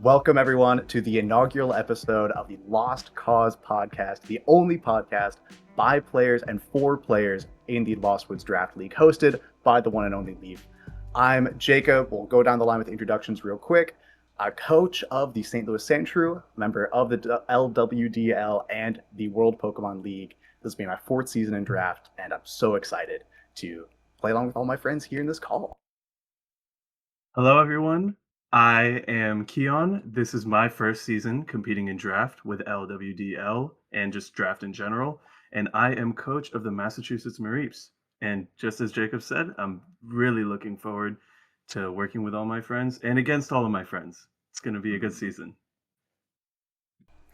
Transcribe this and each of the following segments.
Welcome, everyone, to the inaugural episode of the Lost Cause podcast, the only podcast by players and for players in the Lost Woods Draft League, hosted by the one and only Leaf. I'm Jacob. We'll go down the line with introductions real quick. Coach of the St. Louis Sandshrew, member of the LWDL and the World Pokemon League. This will be my fourth season in draft, and I'm so excited to play along with all my friends here in this call. Hello, everyone. I am Kian. This is my first season competing in draft with LWDL and just draft in general. And I am coach of the Massachusetts Mareeps. And just as Jacob said, I'm really looking forward to working with all my friends and against all of my friends. It's going to be a good season.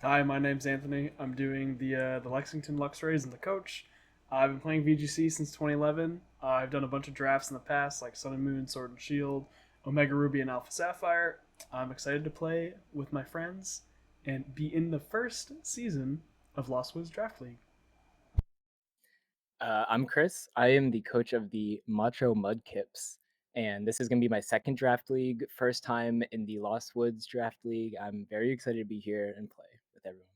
Hi, my name's Anthony. I'm doing the Lexington Luxrays and the coach. I've been playing VGC since 2011. I've done a bunch of drafts in the past, like Sun and Moon, Sword and Shield, Omega Ruby, and Alpha Sapphire. I'm excited to play with my friends and be in the first season of Lost Woods Draft League. I'm Chris. I am the coach of the Macho Mudkips, and this is going to be my second draft league, first time in the Lost Woods Draft League. I'm very excited to be here and play with everyone.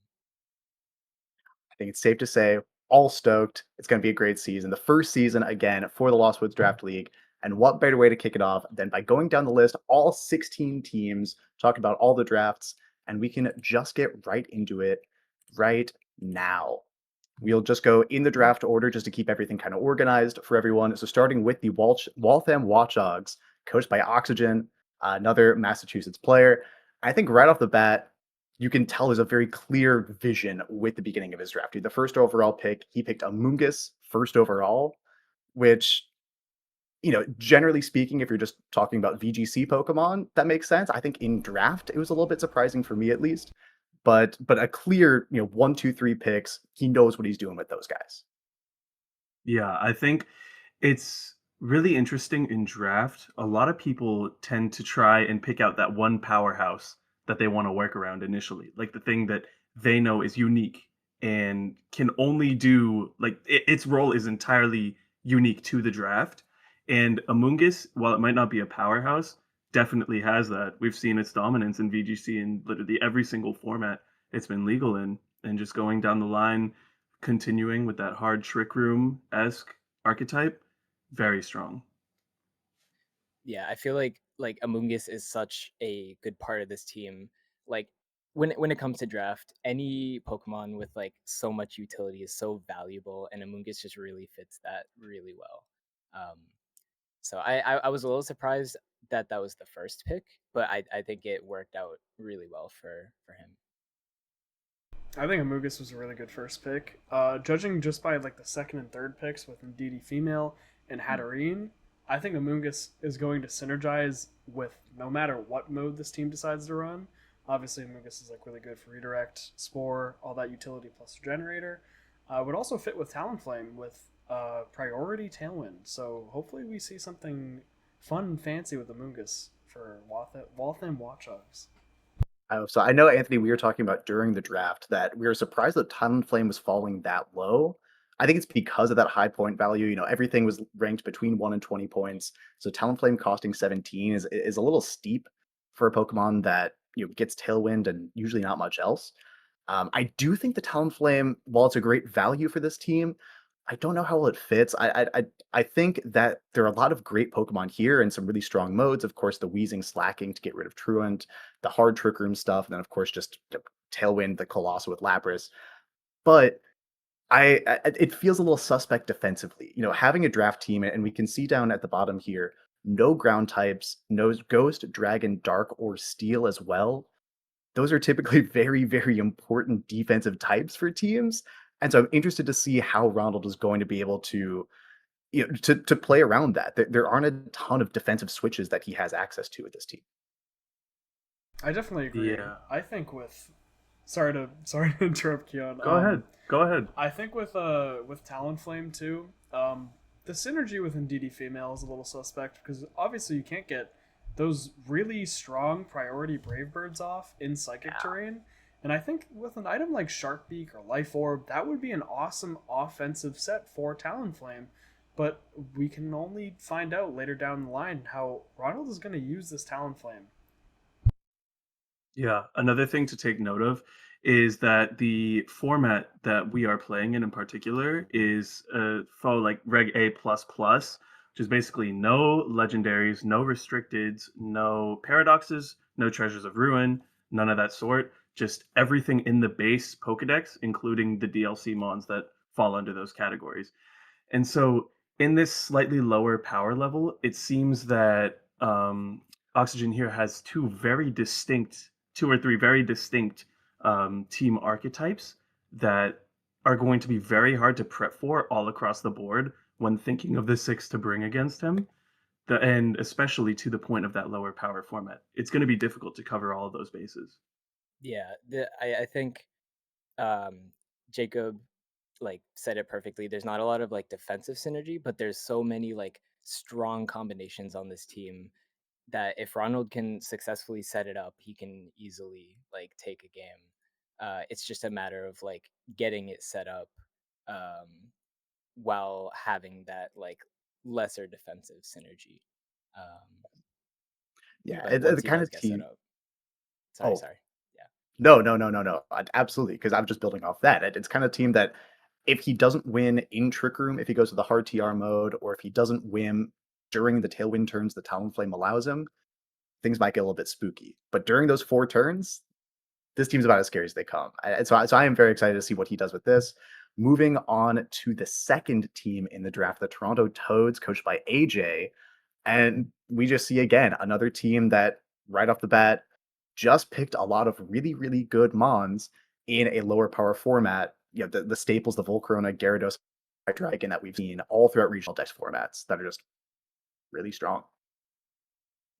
I think it's safe to say, all stoked. It's going to be a great season. The first season, again, for the Lost Woods Draft League. And what better way to kick it off than by going down the list, all 16 teams, talk about all the drafts, and we can just get right into it right now. We'll just go in the draft order just to keep everything kind of organized for everyone. So starting with the Waltham Watchogs, coached by Oxygen, another Massachusetts player. I think right off the bat, you can tell there's a very clear vision with the beginning of his draft. The first overall pick, he picked Amoonguss first overall, which, generally speaking, if you're just talking about VGC Pokemon, that makes sense. I think in draft, it was a little bit surprising for me at least. But a clear, 1, 2, 3 picks, he knows what he's doing with those guys. Yeah, I think it's really interesting in draft. A lot of people tend to try and pick out that one powerhouse that they want to work around initially, like the thing that they know is unique and can only do like its role is entirely unique to the draft. And Amoonguss, while it might not be a powerhouse, definitely has that. We've seen its dominance in VGC in literally every single format it's been legal in, and just going down the line continuing with that hard trick room esque archetype, very strong. Yeah, I feel like Amoonguss is such a good part of this team. Like when it comes to draft, any Pokemon with like so much utility is so valuable, and Amoonguss just really fits that really well. Um, So I was a little surprised that that was the first pick, but I think it worked out really well for him. I think Amoonguss was a really good first pick. Judging just by like the second and third picks with Indeedee Female and Hatterene, I think Amoonguss is going to synergize with no matter what mode this team decides to run. Obviously, Amoonguss is like really good for redirect, spore, all that utility plus generator. Would also fit with Talonflame with priority Tailwind. So hopefully we see something fun and fancy with Amoonguss for Waltham Watchogs. So I know, Anthony, we were talking about during the draft that we were surprised that Talonflame was falling that low. I think it's because of that high point value. Everything was ranked between 1 and 20 points. So Talonflame costing 17 is a little steep for a Pokemon that gets Tailwind and usually not much else. I do think the Talonflame, while it's a great value for this team, I don't know how well it fits. I think that there are a lot of great Pokemon here and some really strong modes. Of course, the Wheezing Slacking to get rid of Truant, the hard Trick Room stuff, and then of course just Tailwind, the Colossal with Lapras. But it feels a little suspect defensively. Having a draft team, and we can see down at the bottom here, no ground types, no Ghost, Dragon, Dark, or Steel as well. Those are typically very, very important defensive types for teams. And so I'm interested to see how Ronald is going to be able to, to play around that. There aren't a ton of defensive switches that he has access to with this team. I definitely agree. Yeah. I think with sorry to interrupt Kion. Go ahead. Go ahead. I think with Talonflame too, the synergy with Indeedee Female is a little suspect because obviously you can't get those really strong priority Brave Birds off in Psychic terrain. And I think with an item like Sharkbeak or Life Orb, that would be an awesome offensive set for Talonflame. But we can only find out later down the line how Ronald is going to use this Talonflame. Yeah, another thing to take note of is that the format that we are playing in particular is for like Reg A plus plus, which is basically no legendaries, no restricteds, no paradoxes, no treasures of ruin, none of that sort. Just everything in the base Pokedex, including the DLC mons that fall under those categories. And so, in this slightly lower power level, it seems that Oxygen here has two or three very distinct team archetypes that are going to be very hard to prep for all across the board when thinking of the six to bring against him. And especially to the point of that lower power format, it's going to be difficult to cover all of those bases. Yeah, I think um, Jacob like said it perfectly. There's not a lot of like defensive synergy, but there's so many like strong combinations on this team that if Ronald can successfully set it up, he can easily like take a game. It's just a matter of like getting it set up um, while having that like lesser defensive synergy. Um, Yeah, but the once he kind does of get set team. up, sorry, Oh, sorry, yeah, no, no, no, no, no. Absolutely, because I'm just building off that. It's kind of team that if he doesn't win in Trick Room, if he goes to the hard TR mode, or if he doesn't win during the Tailwind turns the Talonflame allows him, things might get a little bit spooky. But during those 4 turns, this team's about as scary as they come. So I am very excited to see what he does with this. Moving on to the second team in the draft, the Toronto Toads, coached by AJ. And we just see again another team that right off the bat just picked a lot of really, really good Mons in a lower power format. You know, the staples, the Volcarona, Gyarados, Dragon that we've seen all throughout regional dex formats that are just really strong.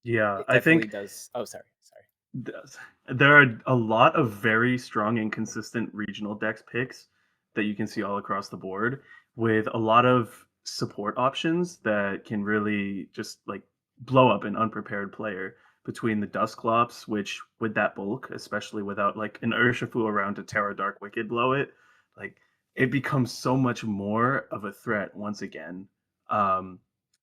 Yeah, it I definitely think does. Oh, sorry, sorry. Does. There are a lot of very strong and consistent regional dex picks that you can see all across the board with a lot of support options that can really just like blow up an unprepared player between the Dusclops, which with that bulk, especially without like an Urshifu around to Terra Dark Wicked blow it, like it becomes so much more of a threat once again. Um,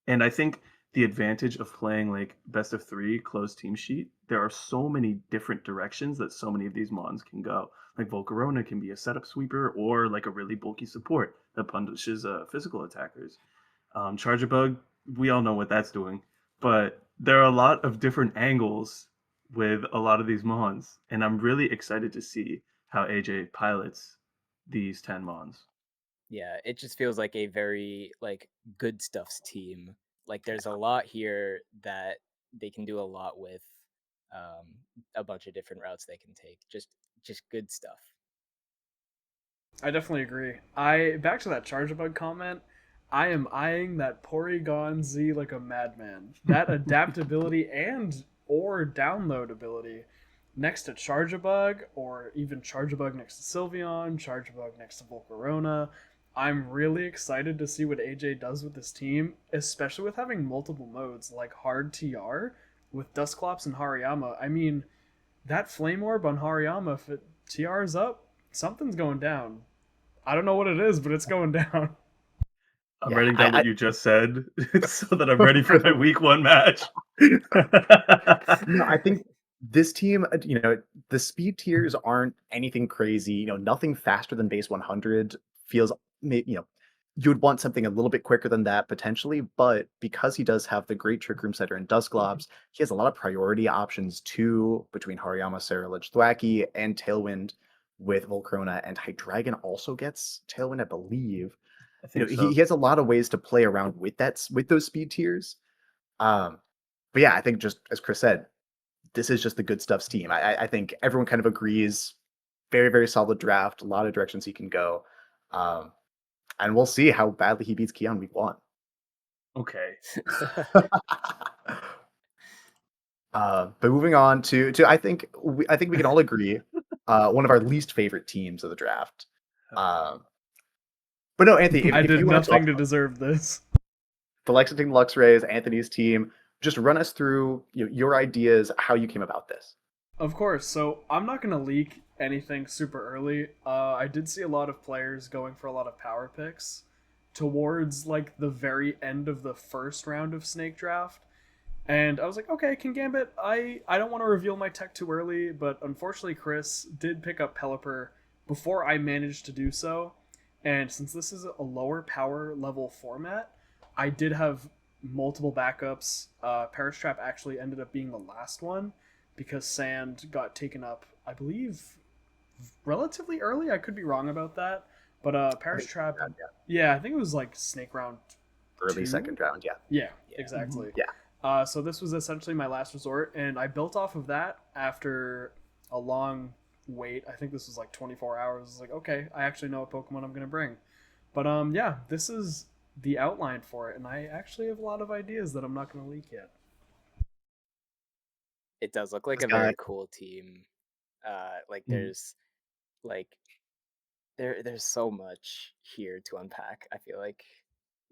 and I think the advantage of playing like best of three closed team sheet, there are so many different directions that so many of these mons can go. Like Volcarona can be a setup sweeper or like a really bulky support that punishes physical attackers. Charger Bug, we all know what that's doing, but there are a lot of different angles with a lot of these mons, and I'm really excited to see how AJ pilots these 10 mons. Yeah, it just feels like a very like good stuffs team. Like there's a lot here that they can do a lot with, um, a bunch of different routes they can take. Just good stuff. I definitely agree. I back to that charge bug comment. I am eyeing that Porygon Z like a madman. That adaptability and or download ability next to Charjabug, or even Charjabug next to Sylveon, Charjabug next to Volcarona. I'm really excited to see what AJ does with this team, especially with having multiple modes like hard TR with Dusclops and Hariyama. I mean, that Flame Orb on Hariyama, if it TR's up, something's going down. I don't know what it is, but it's going down. I'm Yeah, writing down what you just said so that I'm I ready for my week one match. no, I think this team, the speed tiers aren't anything crazy. Nothing faster than base 100 feels, you would want something a little bit quicker than that potentially. But because he does have the great Trick Room Setter and Dusclops, he has a lot of priority options too between Hariyama, Ceruledge, Thwackey, and Tailwind with Volcarona. And Hydreigon also gets Tailwind, I believe. I think He so. has a lot of ways to play around with those speed tiers. Um, but yeah, I think just as Chris said, this is just the good stuff's team. I think everyone kind of agrees. Very, very solid draft. A lot of directions he can go. Um, and we'll see how badly he beats Kian week 1. Okay. But moving on to I think we can all agree one of our least favorite teams of the draft. Um, but no, Anthony, I if did you want to talk nothing to about deserve this. the Lexington Luxrays, Anthony's team, just run us through your ideas, how you came about this. Of course. So I'm not going to leak anything super early. I did see a lot of players going for a lot of power picks towards like the very end of the first round of Snake Draft. And I was like, okay, Kingambit, I don't want to reveal my tech too early, but unfortunately Chris did pick up Pelipper before I managed to do so. And since this is a lower power level format, I did have multiple backups. Perish Trap actually ended up being the last one because Sand got taken up, I believe, relatively early. I could be wrong about that. But I Perish think Trap, yeah, yeah, I think it was like Snake Round early 2. second round. Yeah. Yeah, Yeah. exactly. Yeah. So this was essentially my last resort, and I built off of that after a long wait. I think this was like 24 hours. I was like, okay, I actually know what Pokemon I'm gonna bring. But yeah, this is the outline for it, and I actually have a lot of ideas that I'm not gonna leak yet. It does look like This a guy. very cool team. Like there's like there's so much here to unpack, I feel like.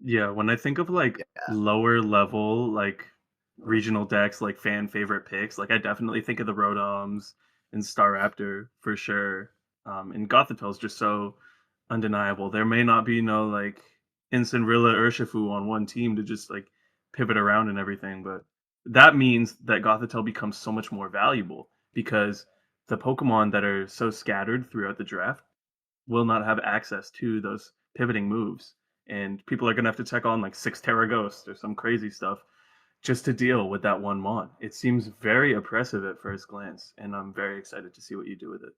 Yeah, when I think of like Yeah. lower level like regional decks, like fan favorite picks, like I definitely think of the Rotoms and Staraptor for sure. And Gothitel's just so undeniable. There may not be no like Incineroar Urshifu on one team to just like pivot around and everything, but that means that Gothitelle becomes so much more valuable because the Pokemon that are so scattered throughout the draft will not have access to those pivoting moves. And people are going to have to check on like 6 Terra Ghost or some crazy stuff just to deal with that one mon. It seems very oppressive at first glance, and I'm very excited to see what you do with it.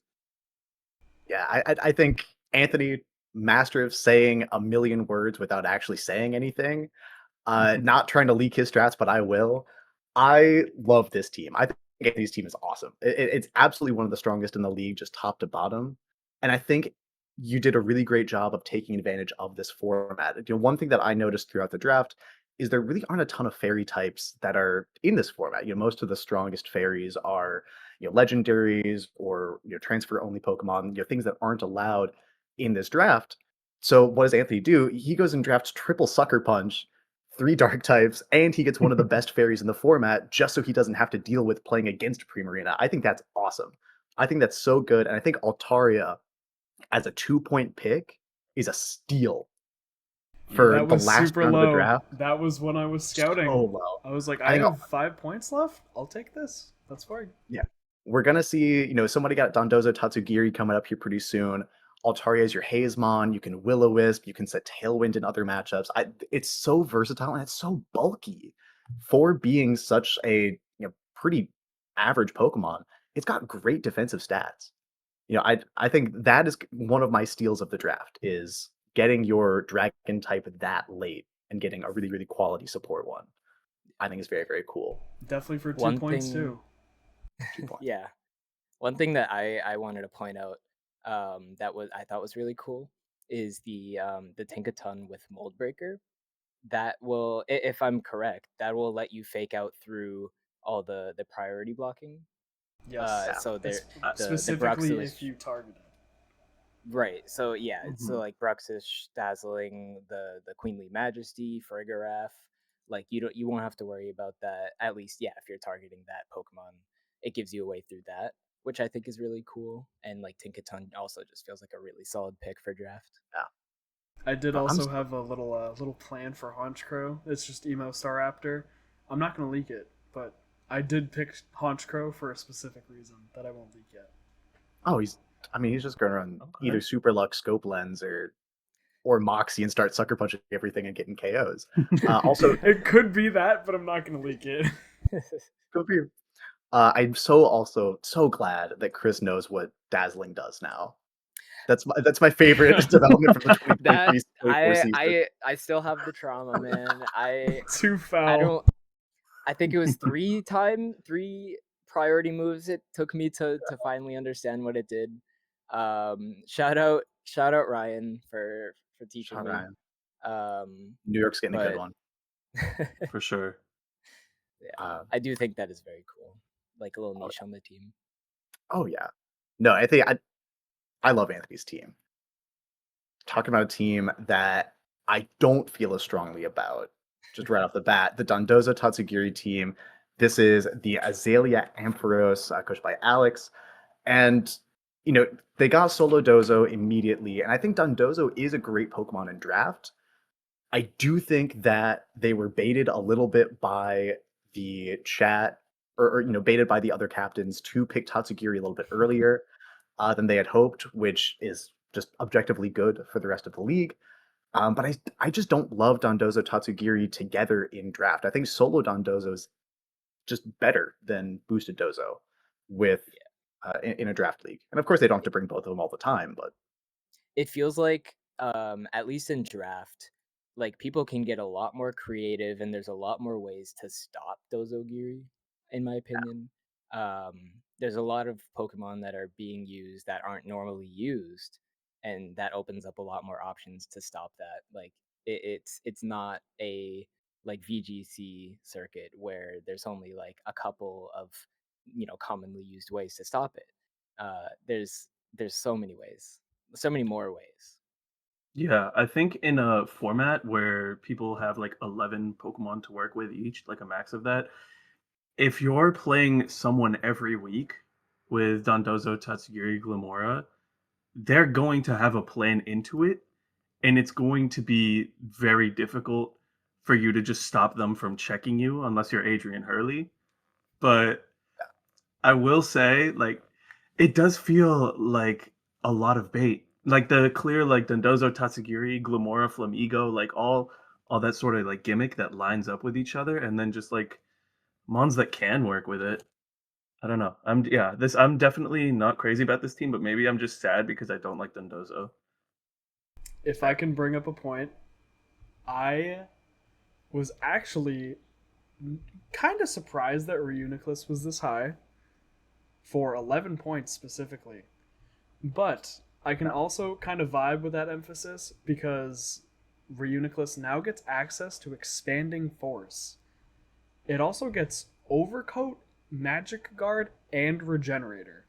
Yeah, I think Anthony, master of saying a million words without actually saying anything. Not trying to leak his strats, but I will. I love this team. I think Anthony's team is awesome. It's absolutely one of the strongest in the league, just top to bottom. And I think you did a really great job of taking advantage of this format. One thing that I noticed throughout the draft is there really aren't a ton of fairy types that are in this format. Most of the strongest fairies are, legendaries or transfer only Pokemon, things that aren't allowed in this draft. So what does Anthony do? He goes and drafts triple Sucker Punch, 3 dark types, and he gets one of the best fairies in the format just so he doesn't have to deal with playing against Primarina. I think that's awesome. I think that's so good, and I think Altaria as a 2-point pick is a steal Yeah, for that the was last super round of the low. draft. That was when I was So scouting. low. I was like, I I think have 5 points left. I'll take this. That's fine. yeah, we're gonna see. Somebody got Dondozo Tatsugiri coming up here pretty soon. Altaria is your Hazemon. You can Will-O-Wisp. You can set Tailwind in other matchups. It's so versatile and it's so bulky for being such a pretty average Pokemon. It's got great defensive stats. I think that is one of my steals of the draft is getting your Dragon type that late and getting a really really quality support one. I think is very very cool. Definitely for 2 One points thing, too. 2 points. yeah, one thing that I wanted to point out, that was I thought was really cool is the Tinkaton with Mold Breaker. That will, if I'm correct, that will let you fake out through all the priority blocking. Yes. So It's there Uh, the specifically Bruxis, if you target it. right? So yeah, so mhm. like Bruxis, Dazzling, the Queenly Majesty, Farigiraf, like you won't have to worry about that. At least yeah, if you're targeting that Pokemon, it gives you a way through that, which I think is really cool. And like Tinkaton also just feels like a really solid pick for draft. Yeah. I did I'm also have a little plan for Haunch Crow. It's just emo Staraptor. I'm not gonna leak it, but I did pick Haunch Crow for a specific reason that I won't leak yet. Oh, he's just going around Okay. either Super Luck, Scope Lens, or Moxie and start sucker punching everything and getting KOs. Also, It could be that, but I'm not gonna leak it. go for you. I'm so glad that Chris knows what Dazzling does now. That's my favorite development from the That 2023-24 season. I still have the trauma, man. Too I foul. don't. I think it was three priority moves it took me to finally understand what it did. Shout out Ryan for teaching Sean me. Ryan. Um, New York's getting a good but one. For sure. yeah, Uh, I do think that is very cool. Like a little oh, niche on the team. oh yeah. No, I love Anthony's team. Talking about a team that I don't feel as strongly about, just right off the bat, the Dondozo Tatsugiri team. This is the Azalea Ampharos, coached by Alex. And, they got Solo Dozo immediately. And I think Dondozo is a great Pokemon in draft. I do think that they were baited a little bit by the chat or baited by the other captains to pick Tatsugiri a little bit earlier than they had hoped, which is just objectively good for the rest of the league. But I just don't love Dondozo Tatsugiri together in draft. I think solo Dondozo is just better than boosted Dozo with in a draft league. And of course, they don't have to bring both of them all the time, but It feels like at least in draft, like people can get a lot more creative and there's a lot more ways to stop Dozogiri, in my opinion. There's a lot of Pokemon that are being used that aren't normally used, and that opens up a lot more options to stop that. Like it's not a like VGC circuit where there's only like a couple of commonly used ways to stop it. There's so many ways, so many more ways. Yeah, I think in a format where people have like 11 Pokemon to work with each, like a max of that, if you're playing someone every week with Dondozo, Tatsugiri, Glimora, they're going to have a plan into it, and it's going to be very difficult for you to just stop them from checking you unless you're Adrian Hurley. But I will say, like, it does feel like a lot of bait. Like the clear, like Dondozo, Tatsugiri, Glimora, Flamigo, like all that sort of like gimmick that lines up with each other, and then just like mons that can work with it. I don't know. I'm definitely not crazy about this team, but maybe I'm just sad because I don't like Dondozo. If I can bring up a point, I was actually kind of surprised that Reuniclus was this high for 11 points specifically. But I can also kind of vibe with that emphasis because Reuniclus now gets access to Expanding Force. It also gets Overcoat, Magic Guard, and Regenerator.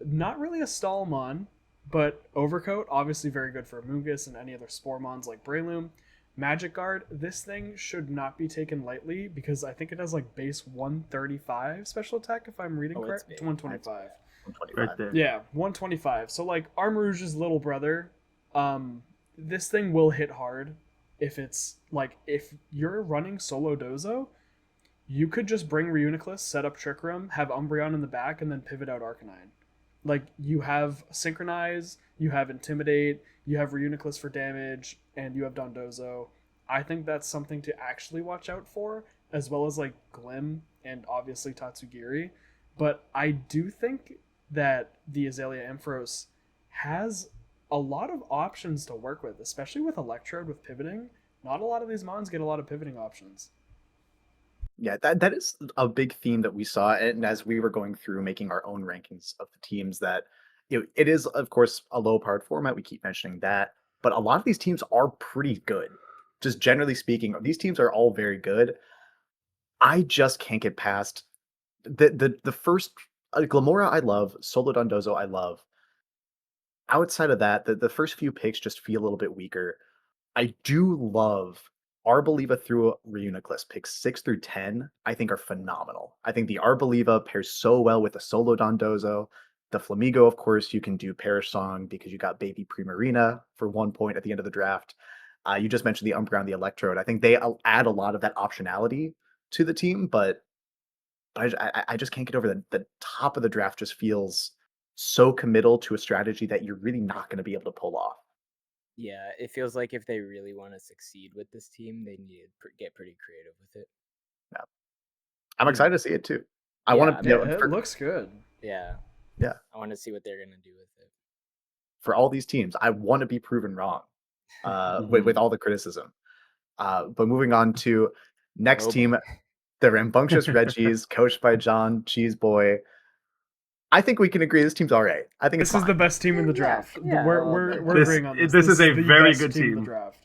Not really a Stallmon, but Overcoat, obviously very good for Amoonguss and any other Sporemons like Breloom. Magic Guard, this thing should not be taken lightly because I think it has like base 135 special attack if I'm reading correct. It's 125. 125. Right there. Yeah, 125. So like Armarouge's little brother, this thing will hit hard if it's like if you're running solo Dozo, you could just bring Reuniclus, set up Trick Room, have Umbreon in the back, and then pivot out Arcanine. Like you have Synchronize, you have Intimidate, you have Reuniclus for damage, and you have Dondozo. I think that's something to actually watch out for, as well as like Glim and obviously Tatsugiri. But I do think that the Azalea Ampharos has a lot of options to work with, especially with Electrode with pivoting. Not a lot of these mons get a lot of pivoting options. Yeah, that is a big theme that we saw, and as we were going through making our own rankings of the teams, that it is of course a low powered format. We keep mentioning that, but a lot of these teams are pretty good. Just generally speaking, these teams are all very good. I just can't get past the first Glamora. I love Solo Dondozo. I love. Outside of that, the first few picks just feel a little bit weaker. I do love Arboliva through Reuniclus. Picks 6 through 10, I think, are phenomenal. I think the Arboliva pairs so well with the Solo Dondozo. The Flamigo, of course, you can do Perish Song because you got Baby Primarina for 1 point at the end of the draft. You just mentioned the Umbreon, the Electrode. I think they add a lot of that optionality to the team, but I just can't get over the top of the draft just feels so committal to a strategy that you're really not going to be able to pull off. Yeah, it feels like if they really want to succeed with this team, they need to get pretty creative with it. Yeah. I'm excited to see it too. I Yeah, want to, Yeah, it looks good. Yeah. Yeah. I want to see what they're gonna do with it. For all these teams, I want to be proven wrong with all the criticism. But moving on to next Oh team, boy. the Rambunctious Regis, coached by John Cheeseboy. I think we can agree this team's all right. I think it's This is fine. the best team in the draft. yeah, We're This- agreeing on this. this is a the very best good in team. the draft.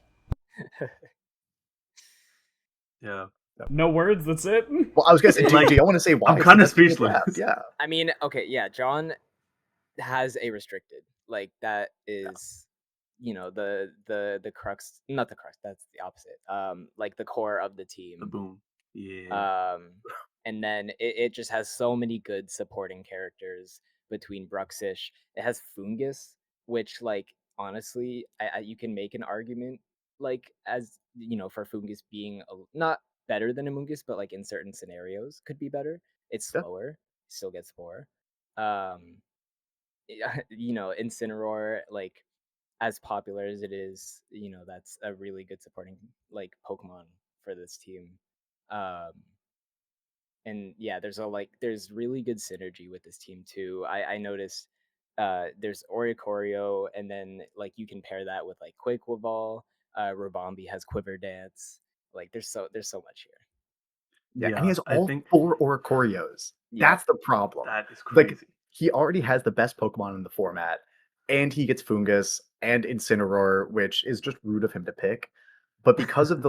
Yeah. No words. That's it. Well, I was gonna say, Like, do you want to say why? I'm kinda It's the best team in the speechless. draft, Yeah. I mean, okay, yeah, John has a restricted. Like that is the crux, not the crux, that's the opposite. Like the core of the team. The boom. Yeah. And then it just has so many good supporting characters between Bruxish. It has Fungus, which like honestly, you can make an argument like as for Fungus being not better than Amoonguss, but like in certain scenarios could be better. It's Yeah. slower, still gets Spore. Incineroar, like as popular as it is, that's a really good supporting like Pokemon for this team. Um, and yeah, there's really good synergy with this team too. I noticed there's Oricorio, and then like you can pair that with like Quaquaval. Rabombi has Quiver Dance. Like there's so much here. Yeah, and he Yeah, has I all think 4 Oricorios. Yeah, That's the problem. that is Like, crazy. he already has the best Pokemon in the format, and he gets Fungus and Incineroar, which is just rude of him to pick. But because of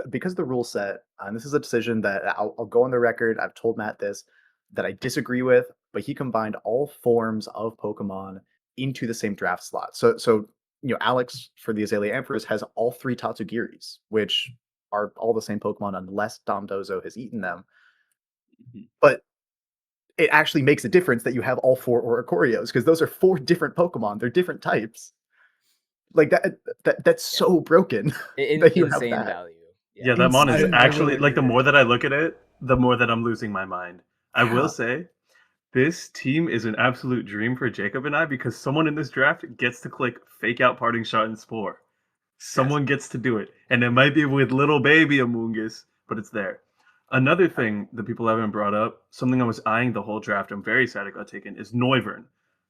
because of the rule set, and this is a decision that I'll go on the record, I've told Matt this, that I disagree with, but he combined all forms of Pokemon into the same draft slot. So Alex for the Azalea Ampharos has all 3 Tatsugiris, which are all the same Pokemon unless Domdozo has eaten them. Mhm. But it actually makes a difference that you have all 4 Oricorios because those are 4 different Pokemon. They're different types. Like that's yeah. so broken that you have Insane that. value. Yeah. Yeah, that mon is I really actually like the agree. more that I look at it, the more that I'm losing my mind. I will Yeah. say this team is an absolute dream for Jacob and I because someone in this draft gets to click fake out parting shot and spore. Yes. Someone gets to do it. And it might be with little baby Amoonguss, but it's there. Another Yeah. thing that people haven't brought up, something I was eyeing the whole draft, I'm very sad it got taken, is Noivern.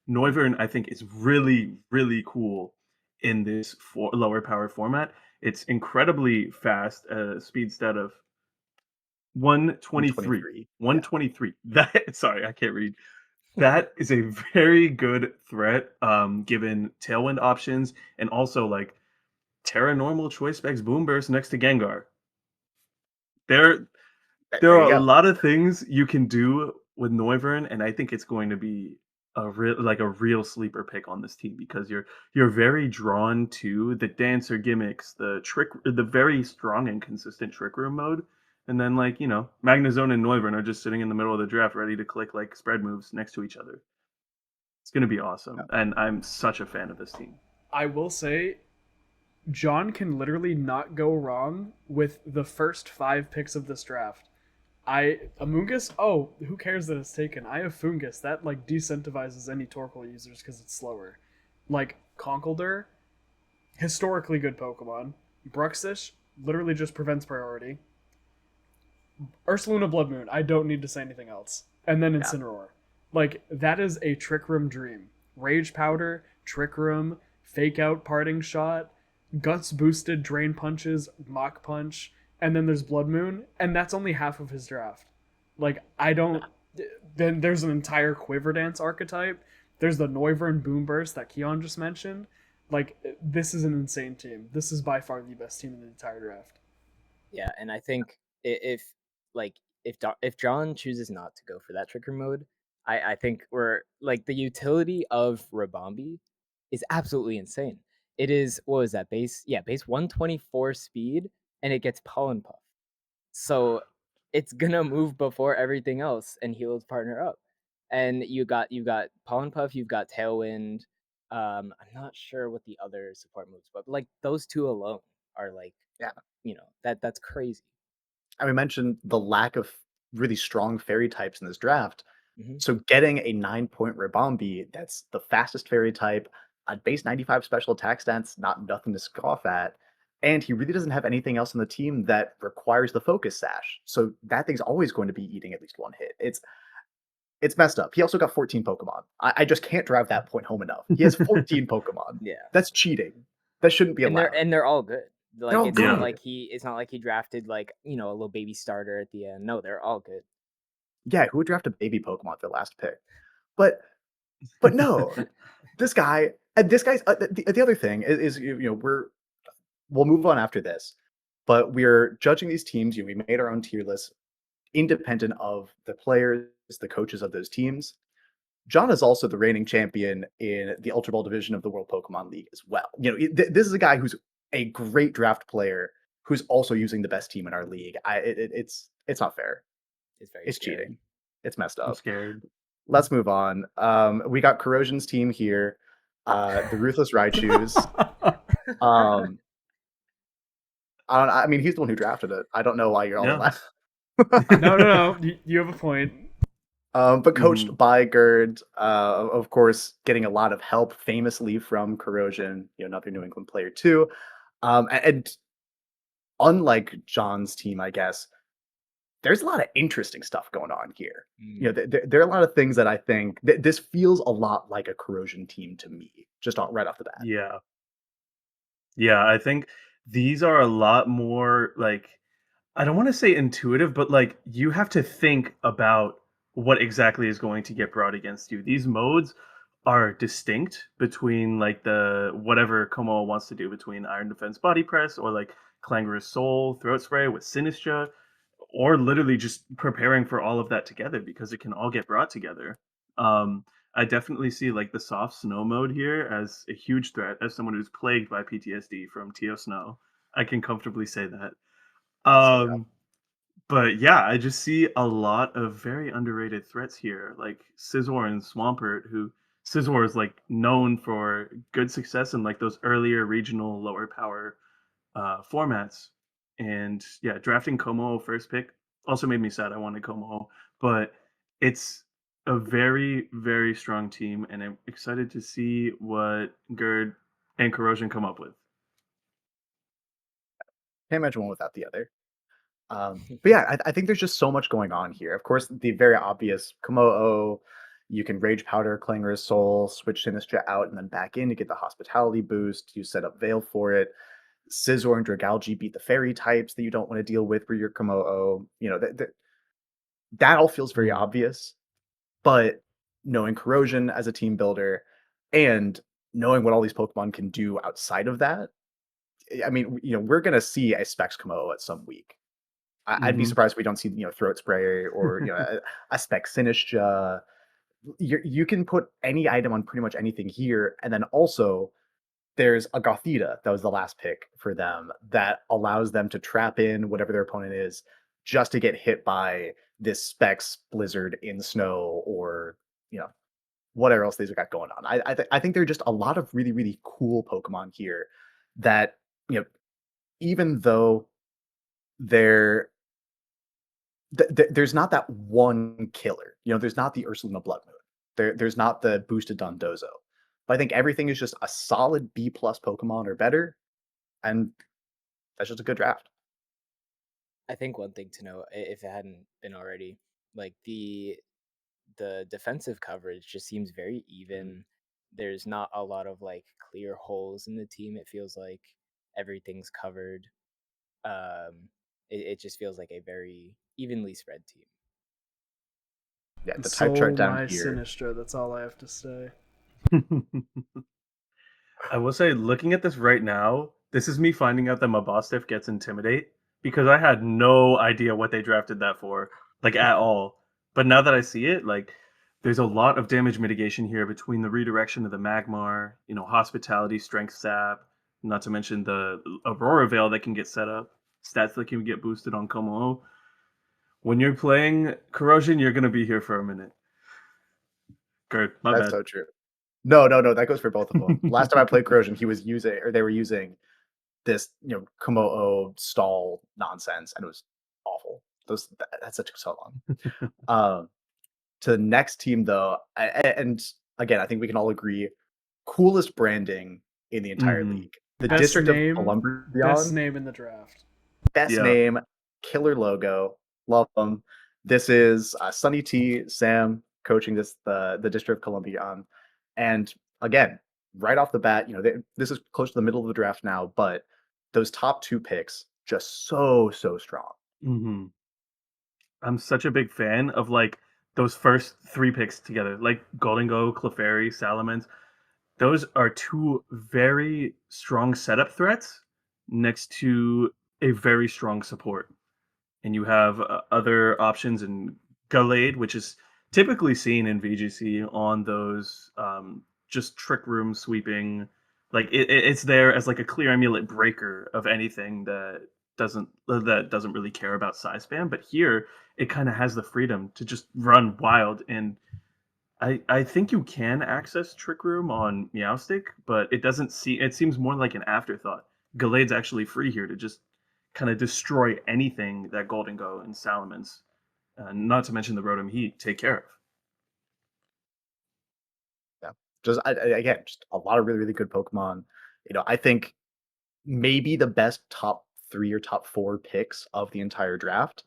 Noivern, I think, is really, really cool in this lower power format. It's incredibly fast, speed stat of 123. 123. Yeah. 123. That sorry, I can't read. That is a very good threat, given tailwind options and also like Terra Normal Choice Specs Boomburst next to Gengar. There there There are you a go. lot of things you can do with Noivern, and I think it's going to be a real sleeper pick on this team because you're very drawn to the dancer gimmicks, the very strong and consistent trick room mode, and then Magnezone and Noivern are just sitting in the middle of the draft, ready to click like spread moves next to each other. It's gonna be awesome, and I'm such a fan of this team. I will say, John can literally not go wrong with the first 5 picks of this draft. Amoonguss. Oh, who cares that it's taken? I have Fungus. That like decentivizes any Torkoal users because it's slower. Like Conkeldurr, historically good Pokemon. Bruxish literally just prevents priority. Ursaluna Blood Moon. I don't need to say anything else. And then Yeah. Incineroar. Like that is a Trick Room dream. Rage Powder, Trick Room, Fake Out Parting Shot, Guts boosted Drain Punches, Mach Punch, and then there's Blood Moon, and that's only half of his draft. Like I don't. Then there's an entire Quiver Dance archetype. There's the Noivern Boomburst that Kian just mentioned. Like this is an insane team. This is by far the best team in the entire draft. Yeah, and I think if like if John chooses not to go for that trigger mode, I think we're like the utility of Rabombi is absolutely insane. It is what was that base? Yeah, base 124 speed, and it gets Pollen Puff. So it's gonna move before everything else and heal its partner up. And you got Pollen Puff, you've got Tailwind. I'm not sure what the other support moves, but like those two alone are like Yeah. that's crazy. And we mentioned the lack of really strong fairy types in this draft. Mhm. So getting a 9-point Ribombee, that's the fastest fairy type, a base 95 special attack stance, not nothing to scoff at. And he really doesn't have anything else on the team that requires the focus sash. So that thing's always going to be eating at least 1 hit. It's messed up. He also got 14 Pokemon. I just can't drive that point home enough. He has 14 Pokemon. Yeah. That's cheating. That shouldn't be And allowed. they're all good. They're Like all it's not good. like he drafted like, a little baby starter at the end. No, they're all good. Yeah, who would draft a baby Pokemon at their last pick? But no, this guy and this guy's the other thing is we'll move on after this, but we're judging these teams. We made our own tier list independent of the players, the coaches of those teams. John is also the reigning champion in the Ultra Ball division of the World Pokemon League as well. This is a guy who's a great draft player who's also using the best team in our league. It's not fair. It's very It's scary. cheating. It's messed I'm up. scared. Let's move on. We got Corrosion's team here, the Ruthless Raichus. Um, I mean, he's the one who drafted it. I don't know why you're all Yeah. that. No, no, no. You have a point. But Mhm. coached by Gerd, of course, getting a lot of help, famously from Corrosion, another New England player too. And unlike John's team, I guess, there's a lot of interesting stuff going on here. Mm. There are a lot of things that I think this feels a lot like a Corrosion team to me, just right off the bat. Yeah. Yeah, I think these are a lot more like I don't want to say intuitive, but like you have to think about what exactly is going to get brought against you. These modes are distinct between like the whatever Como wants to do between Iron Defense Body Press or like Clangorous Soul Throat Spray with Sinistra, or literally just preparing for all of that together because it can all get brought together. Um, I definitely see like the soft snow mode here as a huge threat. As someone who's plagued by PTSD from TO Snow, I can comfortably say that. So yeah, But yeah, I just see a lot of very underrated threats here, like Scizor and Swampert, who Scizor is like known for good success in like those earlier regional lower power formats. And yeah, drafting Como first pick also made me sad. I wanted Como, but it's a very, very strong team, and I'm excited to see what Gerd and Corrosion come up with. can't imagine one without the other. But yeah, I think there's just so much going on here. Of course, the very obvious Komodo, you can Rage Powder, Clangorous Soul, switch Sinistra out and then back in to get the Hospitality boost. You set up Veil for it. Scizor and Dragalge beat the fairy types that you don't want to deal with for your Komodo. That all feels very Mhm. obvious, but knowing Corrosion as a team builder and knowing what all these Pokemon can do outside of that, I mean, we're going to see a Specs Komodo at some week. I'd be Mhm. surprised if we don't see, Throat Spray or, a Spec Sinistra. You can put any item on pretty much anything here. And then also, there's a Gothita that was the last pick for them that allows them to trap in whatever their opponent is just to get hit by this Specs Blizzard in snow or, you know, whatever else they've got going on. I think there are just a lot of really, really cool Pokemon here that, even though they're there's not that one killer. There's not the Ursulina Blood Moon. There's not the boosted Dondozo. But I think everything is just a solid B plus Pokemon or better, and that's just a good draft. I think one thing to know, if it hadn't been already, like the defensive coverage just seems very even. There's not a lot of like clear holes in the team. It feels like everything's covered. It just feels like a very evenly spread team. Yeah, And the type chart so down my here. Sinistra. That's all I have to say. I will say, looking at this right now, this is me finding out that my boss diff gets Intimidate because I had no idea what they drafted that for, like at all. But now that I see it, like there's a lot of damage mitigation here between the redirection of the Magmar, Hospitality, Strength Sap, not to mention the Aurora Veil that can get set up, stats that can get boosted on Como. When you're playing Corrosion, you're gonna be here for a minute. Gert, my That's bad. so true. No, no, no, that goes for both of them. Last time I played Corrosion, they were using this, Komodo stall nonsense, and it was awful. That's such so long. Um, to the next team though, and again, I think we can all agree, coolest branding in the entire Hmm. league. The Best District of name, best ColUmbreon, name in the draft. best Yeah. name, killer logo, love them. This is Sunny T, Sam coaching the District of Columbia, and again, right off the bat, this is close to the middle of the draft now, but those top two picks just so strong. Hmm. I'm such a big fan of like those first three picks together, like Golden Go, Clefairy, Salamence. Those are two very strong setup threats next to a very strong support. And you have other options in Gallade, which is typically seen in VGC on those just trick room sweeping. Like it's there as like a clear amulet breaker of anything that doesn't really care about size spam. But here it kind of has the freedom to just run wild, and I think you can access Trick Room on Meowstic, but it doesn't see. It seems more like an afterthought. Gallade's actually free here to just kind of destroy anything that Golden Go and Salamence, not to mention the Rotom Heat, take care of. Yeah, again, just a lot of really, really good Pokemon. I think maybe the best top 3 or top 4 picks of the entire draft.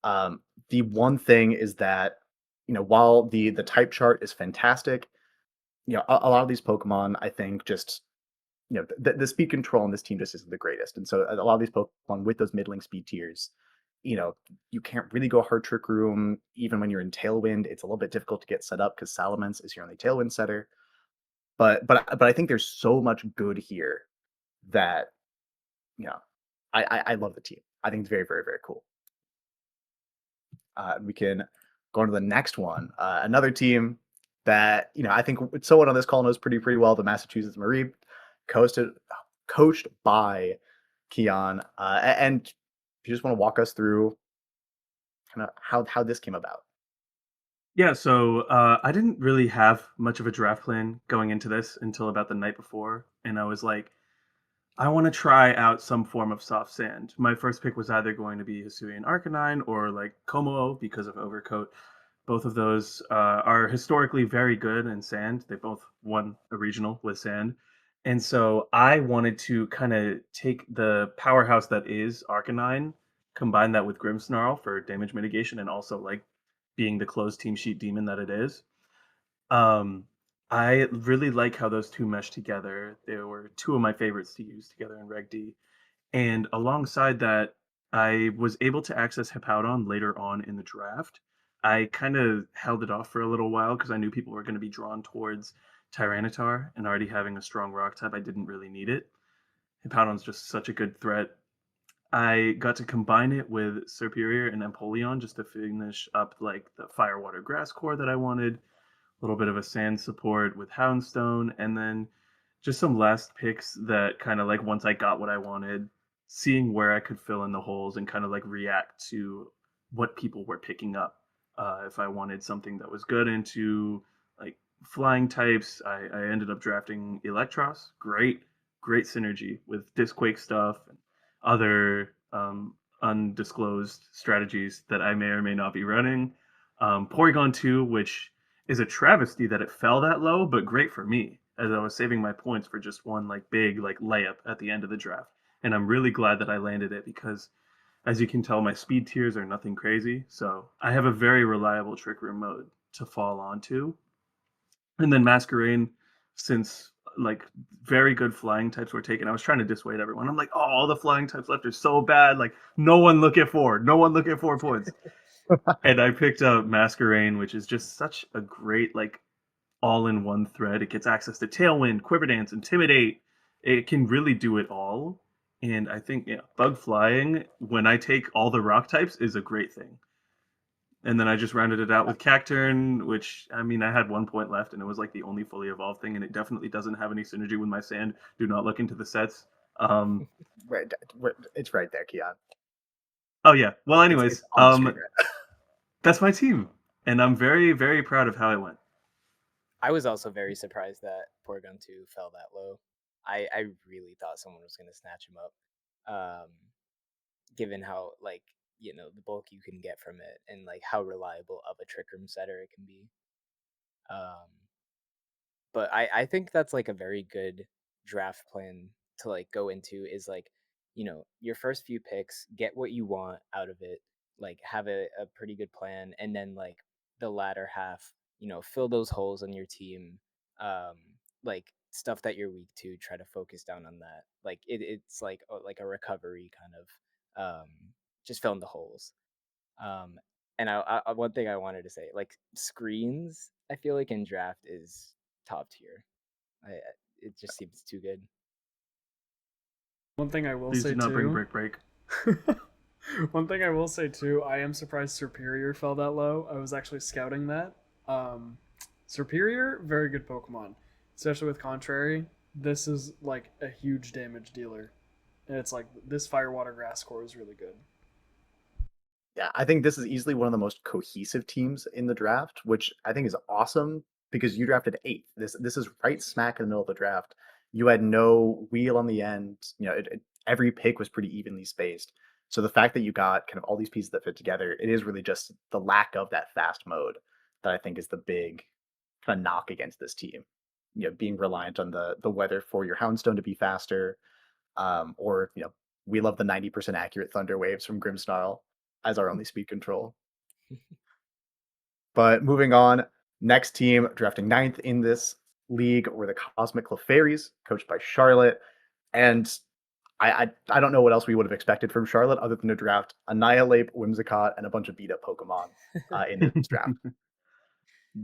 The one thing is that, while the type chart is fantastic, a lot of these Pokemon, I think, just the speed control on this team just isn't the greatest, and so a lot of these Pokemon with those middling speed tiers, you can't really go hard Trick Room. Even when you're in Tailwind, it's a little bit difficult to get set up because Salamence is your only Tailwind setter. But I think there's so much good here that you know I love the team. I think it's very, very, very cool. We can go on to the next one. Another team that I think someone on this call knows pretty well. The Massachusetts Mareeps, coached by Kian. And you just want to walk us through kind of how this came about. Yeah, so I didn't really have much of a draft plan going into this until about the night before, and I was like, I want to try out some form of soft sand. My first pick was either going to be Hisuian Arcanine or like Como because of Overcoat. Both of those are historically very good in sand. They both won a regional with sand. And so I wanted to kind of take the powerhouse that is Arcanine, combine that with Grimmsnarl for damage mitigation and also like being the closed team sheet demon that it is. Um, I really like how those two mesh together. They were two of my favorites to use together in Reg D. And alongside that, I was able to access Hippowdon later on in the draft. I kind of held it off for a little while because I knew people were going to be drawn towards Tyranitar, and already having a strong rock type, I didn't really need it. Hippowdon's just such a good threat. I got to combine it with Serperior and Empoleon just to finish up like the Fire Water Grass core that I wanted, little bit of a sand support with Houndstone, and then just some last picks that kind of like once I got what I wanted, seeing where I could fill in the holes and kind of like react to what people were picking up. If I wanted something that was good into like flying types, I ended up drafting Electros. Great synergy with Disquake stuff and other undisclosed strategies that I may or may not be running. Porygon 2, which is a travesty that it fell that low, but great for me as I was saving my points for just one like big like layup at the end of the draft. And I'm really glad that I landed it because as you can tell, my speed tiers are nothing crazy. So I have a very reliable Trick Room mode to fall onto. And then Masquerain, since like very good flying types were taken, I was trying to dissuade everyone. I'm like, oh, all the flying types left are so bad. Like, no one look at 4. No one look at 4 points. And I picked up Masquerain, which is just such a great like all-in-one thread. It gets access to Tailwind, Quiver Dance, Intimidate. It can really do it all. And I think Bug Flying, when I take all the rock types, is a great thing. And then I just rounded it out with Cacturn, which, I mean, I had 1 point left, and it was like the only fully evolved thing, and it definitely doesn't have any synergy with my sand. Do not look into the sets. Right, it's right there, Kian. Oh, yeah. Well, anyways, It's on the screen right that's my team, and I'm very, very proud of how it went. I was also very surprised that Porygon 2 fell that low. I really thought someone was going to snatch him up, given how, like, the bulk you can get from it and, like, how reliable of a Trick Room setter it can be. Um, but I think that's, like, a very good draft plan to, like, go into is, like, your first few picks, get what you want out of it, like, have a pretty good plan, and then, like, the latter half, fill those holes on your team, um, like, stuff that you're weak to, try to focus down on that. Like, it's like a recovery kind of, just filling the holes. Um, and one thing I wanted to say, like, screens, I feel like in draft is top tier. It just seems too good. One thing I will Please say do not bring too. Break. One thing I will say too, I am surprised Superior fell that low. I was actually scouting that. Superior, very good Pokemon, especially with Contrary. This is like a huge damage dealer, and it's like this Fire Water Grass core is really good. Yeah, I think this is easily one of the most cohesive teams in the draft, which I think is awesome because you drafted 8th. This is right smack in the middle of the draft. You had no wheel on the end. every pick was pretty evenly spaced. So the fact that you got kind of all these pieces that fit together, it is really just the lack of that fast mode that I think is the big kind of knock against this team. Being reliant on the weather for your Houndstone to be faster, or we love the 90% accurate Thunder Waves from Grimmsnarl as our only speed control. But moving on, next team drafting ninth in this league were the Cosmic Clefairies, coached by Charlotte. And I don't know what else we would have expected from Charlotte other than to draft Annihilate, Whimsicott, and a bunch of beat up Pokemon in this draft.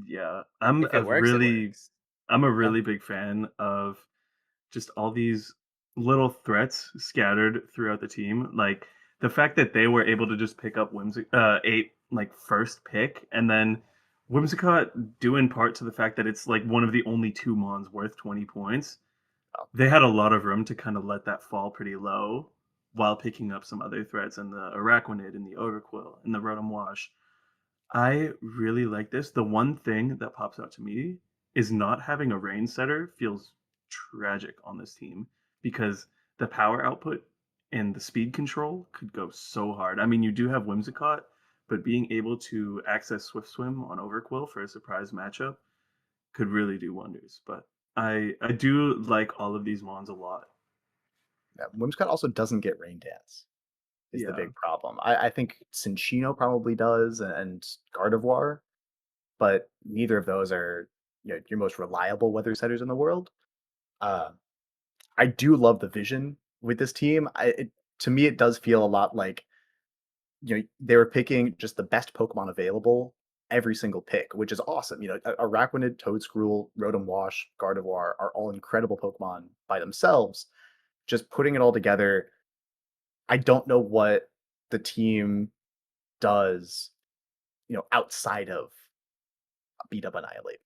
Yeah, If it works, it works. I'm a really big fan of just all these little threats scattered throughout the team. Like the fact that they were able to just pick up eight like first pick, and then Whimsicott due in part to the fact that it's like one of the only two mons worth 20 points. They had a lot of room to kind of let that fall pretty low while picking up some other threats and the Araquanid and the Overquill and the Rotom Wash. I really like this. The one thing that pops out to me is not having a rain setter feels tragic on this team because the power output and the speed control could go so hard. I mean, you do have Whimsicott, but being able to access Swift Swim on Overquill for a surprise matchup could really do wonders. But I do like all of these mons a lot. Yeah, Whimsicott also doesn't get Rain Dance. Is the Yeah. big problem. I think Cinccino probably does, and Gardevoir, but neither of those are your most reliable weather setters in the world. I do love the vision with this team. To me, it does feel a lot like they were picking just the best Pokemon available every single pick, which is awesome. Araquanid, Toedscruel, Rotom Wash, Gardevoir are all incredible Pokemon by themselves. Just putting it all together, I don't know what the team does, outside of beat up Annihilate.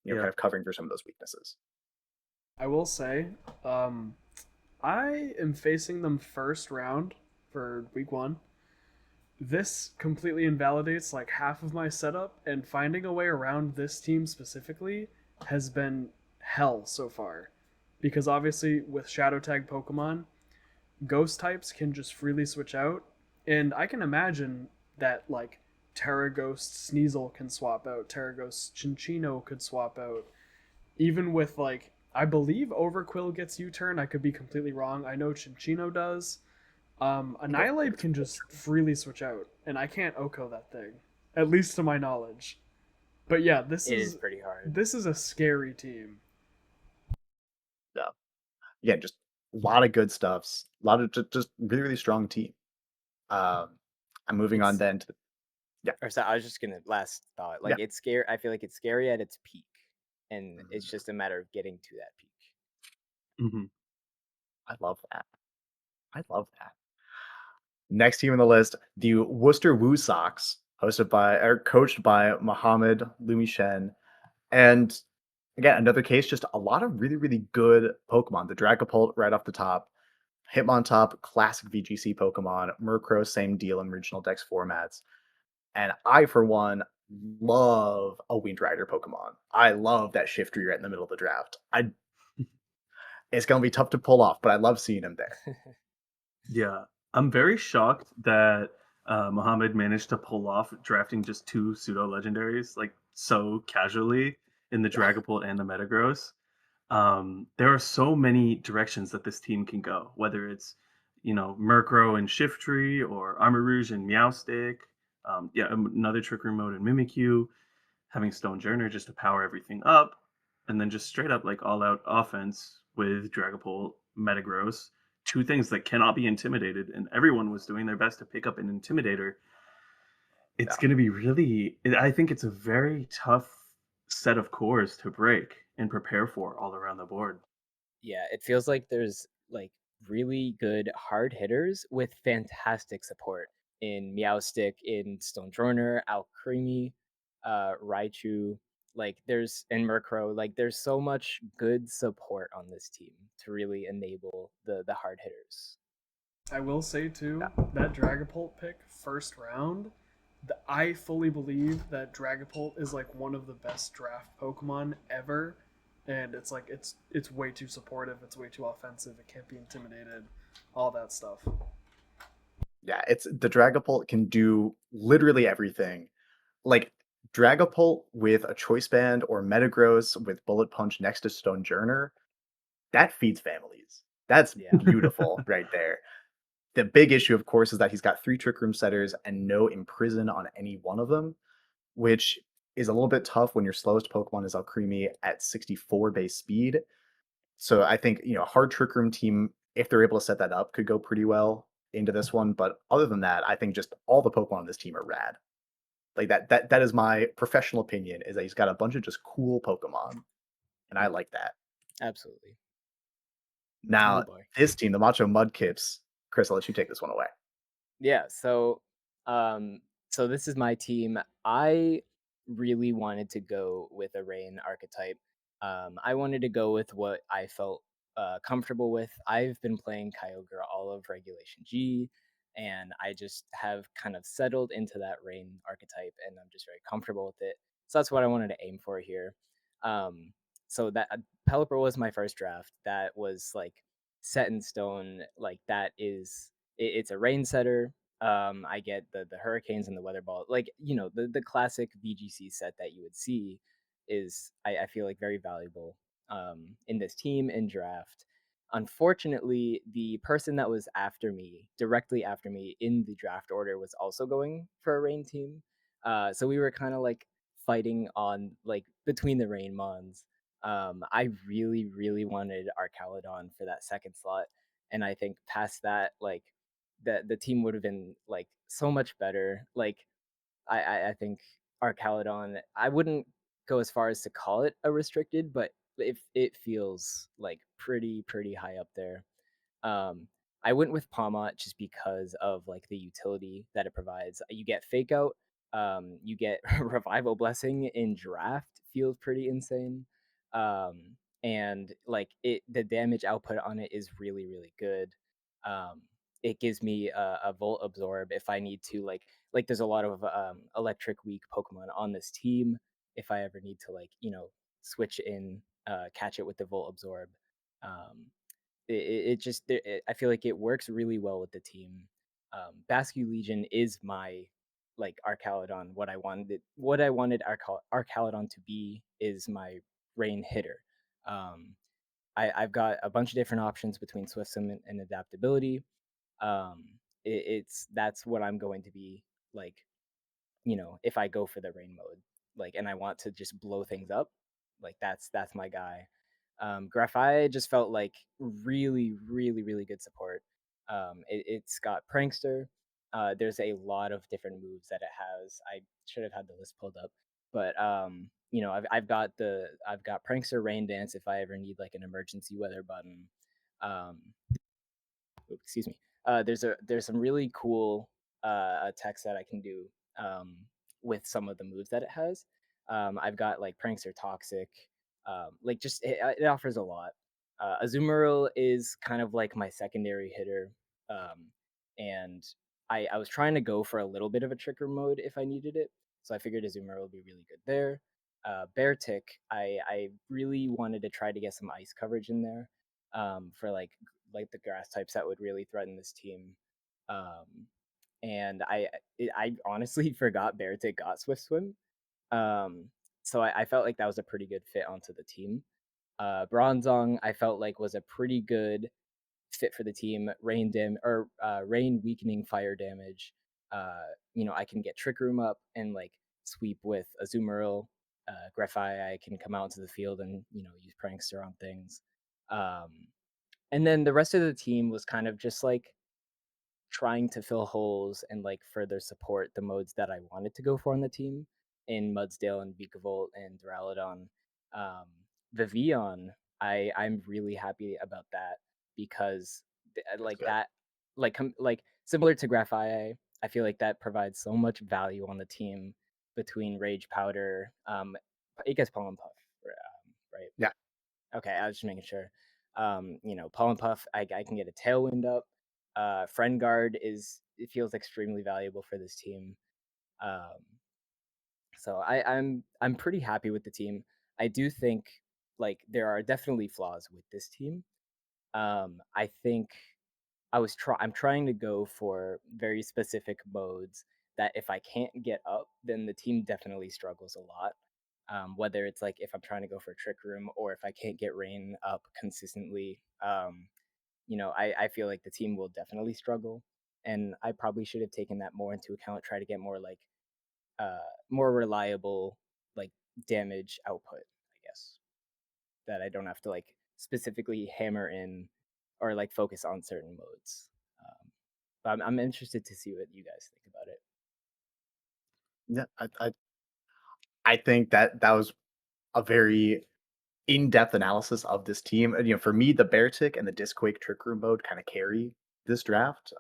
Kind of covering for some of those weaknesses. I will say, I am facing them first round for week 1. This completely invalidates like half of my setup, and finding a way around this team specifically has been hell so far. Because obviously, with Shadow Tag Pokemon, ghost types can just freely switch out, and I can imagine that like Terra Ghost Sneasel can swap out, Terra Ghost Cinccino could swap out, even with like I believe Overquill gets U-turn. I could be completely wrong. I know Cinccino does. Annihilate can just freely switch out, and I can't OHKO that thing, at least to my knowledge. But yeah, this is pretty hard. This is a scary team. Yeah, again, just a lot of good stuffs. A lot of just really, really strong team. I'm moving on then to Or so I was just gonna last thought. Like it's scary. I feel like it's scary at its peak, and it's just a matter of getting to that peak. Mm-hmm. I love that. Next team on the list, the Worcester WooSawks, coached by Mohamed Lumishen. And again, another case, just a lot of really, really good Pokemon. The Dragapult right off the top, Hitmontop, classic VGC Pokemon, Murkrow, same deal in regional Dex formats. And I, for one, love a Wind Rider Pokemon. I love that Shiftry right in the middle of the draft. It's going to be tough to pull off, but I love seeing him there. Yeah, I'm very shocked that Mohammed managed to pull off drafting just 2 pseudo legendaries like so casually in the Dragapult and the Metagross. There are so many directions that this team can go, whether it's Murkrow and Shiftry or Armor Rouge and Meowstic. Another Trick Room mode and Mimikyu, having Stonejourner just to power everything up, and then just straight up like all out offense with Dragapult, Metagross, 2 things that cannot be intimidated, and everyone was doing their best to pick up an Intimidator. It's going to be I think it's a very tough set of cores to break and prepare for all around the board. Yeah, it feels like there's like really good hard hitters with fantastic support in Meowstic, in Stonejourner, Alcremie, Raichu, and Murkrow. Like there's so much good support on this team to really enable the hard hitters. I will say too, that Dragapult pick first round, I fully believe that Dragapult is like one of the best draft Pokemon ever. and it's like it's way too supportive, it's way too offensive, it can't be intimidated, all that stuff. Yeah, it's the Dragapult can do literally everything. Like Dragapult with a Choice Band or Metagross with Bullet Punch next to Stonejourner, that feeds families. That's Yeah. beautiful right there. The big issue, of course, is that he's got 3 Trick Room Setters and no Imprison on any one of them, which is a little bit tough when your slowest Pokemon is Alcremie at 64 base speed. So I think, a hard Trick Room team, if they're able to set that up, could go pretty well into this one. But other than that, I think just all the Pokemon on this team are rad. Like that is my professional opinion, is that he's got a bunch of just cool Pokemon, and I like that. Absolutely. Oh Now, boy. this team, the Macho Mudkips, Chris, I'll let you take this one away. Yeah, um so this is my team. I really wanted to go with a rain archetype. I wanted to go with what I felt comfortable with. I've been playing Kyogre all of Regulation G, and I just have kind of settled into that rain archetype, and I'm just very comfortable with it. So that's what I wanted to aim for here. Um, so that Pelipper was my first draft. That was like set in stone. Like that is it's a rain setter. I get the hurricanes and the weather ball, like the classic VGC set that you would see is I feel like very valuable in this team and draft. Unfortunately, the person that was after me, directly after me in the draft order, was also going for a rain team. So we were kind of like fighting on like between the rain mons. I really, really wanted Arcaludon for that second slot, and I think past that, like the team would have been like so much better. Like I think Arcaludon, I wouldn't go as far as to call it a restricted, but it feels like pretty high up there. Um, I went with Palmot just because of like the utility that it provides. You get Fake Out, you get Revival Blessing in draft, feels pretty insane. Um, and like the damage output on it is really good. It gives me a Volt Absorb if I need to like there's a lot of electric weak Pokemon on this team. If I ever need to like switch in, catch it with the Volt Absorb. Um, it just I feel like it works really well with the team. Bascu Legion is my like Arcaludon. What I wanted Arcaludon to be is my rain hitter. Um, I've got a bunch of different options between Swift Swim and adaptability. Um, it's that's what I'm going to be like. If I go for the rain mode, like, and I want to just blow things up, like that's my guy. Graphite just felt like really good support. It's got Prankster. There's a lot of different moves that it has. I should have had the list pulled up, but I've got Prankster, Rain Dance if I ever need like an emergency weather button. Um, Excuse me. There's some really cool text that I can do um, with some of the moves that it has. I've got like Prankster Toxic, like just it offers a lot. Azumarill is kind of like my secondary hitter, and I was trying to go for a little bit of a trigger mode if I needed it, so I figured Azumarill would be really good there. Beartic, I really wanted to try to get some ice coverage in there for like the grass types that would really threaten this team. Um, and I honestly forgot Beartic got Swift Swim. Um, so I felt like that was a pretty good fit onto the team. Bronzong I felt like was a pretty good fit for the team. Rain weakening fire damage. I can get Trick Room up and like sweep with Azumarill. Grefai, I can come out into the field and use Prankster on things. Um, and then the rest of the team was kind of just like trying to fill holes and like further support the modes that I wanted to go for on the team in Mudsdale and Vikavolt and Duraludon. Um, Vivian, I'm really happy about that because That's like good. that, like similar to Graphite, I feel like that provides so much value on the team between Rage Powder. It gets Pollen Puff, right? Yeah. Okay, I was just making sure. Pollen Puff, I can get a Tailwind up. Friend Guard it feels extremely valuable for this team. Um, so I'm pretty happy with the team. I do think like there are definitely flaws with this team. I think I'm trying to go for very specific modes that if I can't get up, then the team definitely struggles a lot. Whether it's like if I'm trying to go for Trick Room or if I can't get Rain up consistently, I feel like the team will definitely struggle. And I probably should have taken that more into account, try to get more like uh more reliable like damage output, I guess. That I don't have to like specifically hammer in or like focus on certain modes. But I'm interested to see what you guys think about it. Yeah, I think that that was a very in-depth analysis of this team. And, for me, the Bear Tick and the Disquake Trick Room mode kind of carry this draft.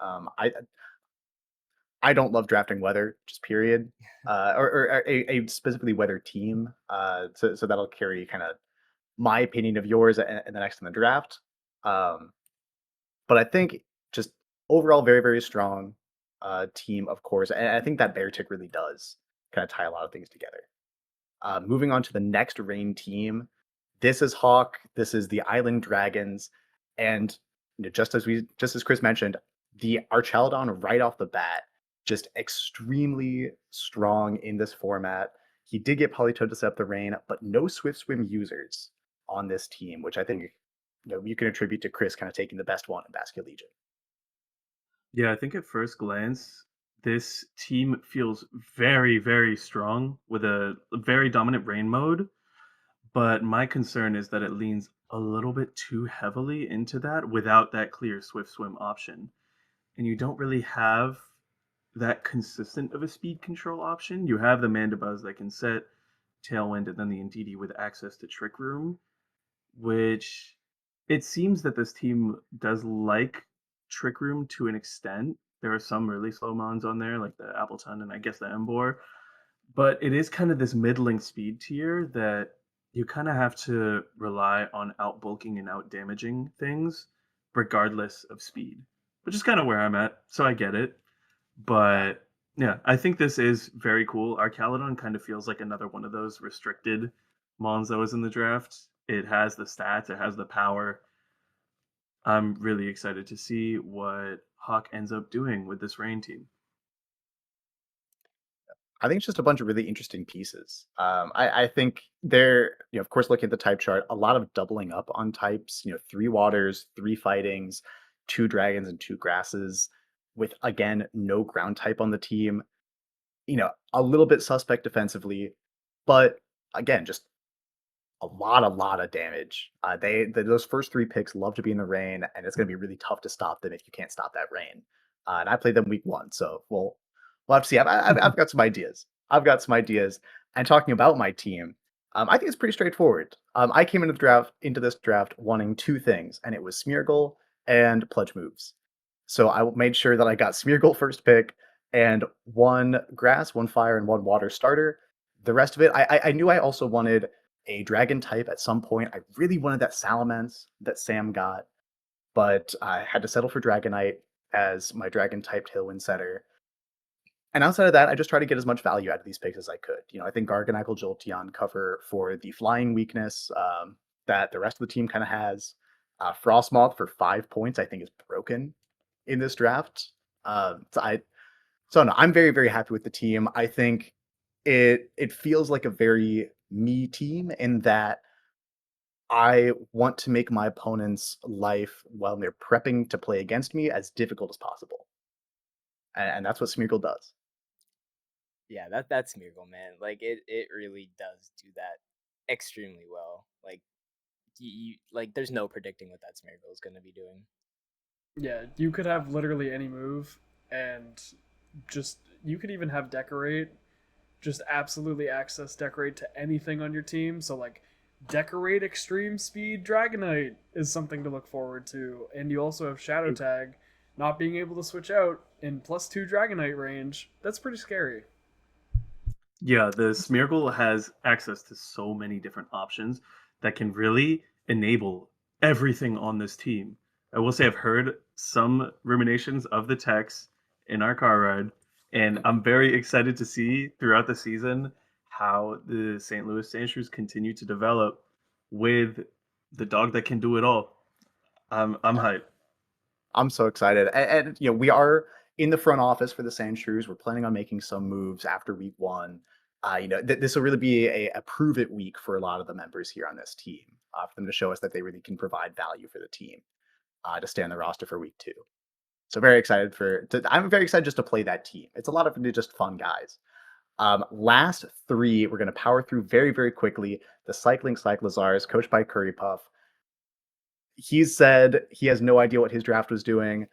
I don't love drafting weather, just period, or a specifically weather team. So that'll carry kind of my opinion of yours and the next in the draft. Um, but I think just overall very very strong team, of course, and I think that Bear Tick really does kind of tie a lot of things together. Moving on to the next Rain team. This is Hawk. This is the Island Dragons, and just as Chris mentioned, the Archaludon right off the bat, just extremely strong in this format. He did get Politoed to set up the rain, but no Swift Swim users on this team, which I think you can attribute to Chris kind of taking the best one in Basket Legion. Yeah, I think at first glance, this team feels very, very strong with a very dominant rain mode. But my concern is that it leans a little bit too heavily into that without that clear Swift Swim option. And you don't really have that consistent of a speed control option. You have the Mandibuzz that can set Tailwind and then the Indeedee with access to Trick Room, which it seems that this team does like Trick Room to an extent. There are some really slow mons on there, like the Appleton and I guess the Embor, but it is kind of this middling speed tier that you kind of have to rely on outbulking and outdamaging things regardless of speed, which is kind of where I'm at. So I get it. But yeah, I think this is very cool. Archaludon kind of feels like another one of those restricted mons that was in the draft. It has the stats, it has the power. I'm really excited to see what Hawk ends up doing with this Rain team. I think it's just a bunch of really interesting pieces. I think they're, of course, looking at the type chart, a lot of doubling up on types. 3 waters, 3 fightings, 2 dragons, and 2 grasses, with again no ground type on the team. A little bit suspect defensively, but again, just a lot of damage. Those first 3 picks love to be in the rain, and it's going to be really tough to stop them if you can't stop that rain. And I played them week 1, so we'll have to see. I've got some ideas. I've got some ideas. And talking about my team, I think it's pretty straightforward. I came into this draft wanting 2 things, and it was Smeargle and Pledge Moves. So I made sure that I got Smeargle first pick and 1 grass, 1 fire, and 1 water starter. The rest of it, I knew I also wanted a dragon type at some point. I really wanted that Salamence that Sam got, but I had to settle for Dragonite as my dragon type tailwind setter. And outside of that, I just try to get as much value out of these picks as I could. I think Garganicle Jolteon cover for the flying weakness that the rest of the team kind of has. Frostmoth for 5 points, I think, is broken in this draft. So no, I'm very very happy with the team. I think it feels like a very me team in that I want to make my opponent's life while they're prepping to play against me as difficult as possible, and that's what Smeargle does. Yeah, that's Miracle Man. Like it really does do that extremely well. Like like there's no predicting what that Smeargle is going to be doing. Yeah, you could have literally any move, and just you could even have decorate, just absolutely access decorate to anything on your team. So like decorate extreme speed Dragonite is something to look forward to, and you also have Shadow Tag, not being able to switch out in +2 Dragonite range. That's pretty scary. Yeah, the Smeargle has access to so many different options that can really enable everything on this team. I will say I've heard some ruminations of the techs in our car ride, and I'm very excited to see throughout the season how the St. Louis Sandshrews continue to develop. with the dog that can do it all. I'm hyped. I'm so excited. And we are in the front office for the Sandshrews. We're planning on making some moves after week one. This will really be a prove it week for a lot of the members here on this team, for them to show us that they really can provide value for the team, to stay on the roster for week two. So very excited I'm very excited just to play that team. It's a lot of just fun guys. Last three, we're going to power through very, very quickly. The Cycling Cyclizars, coached by Curry Puff. He said he has no idea what his draft was doing.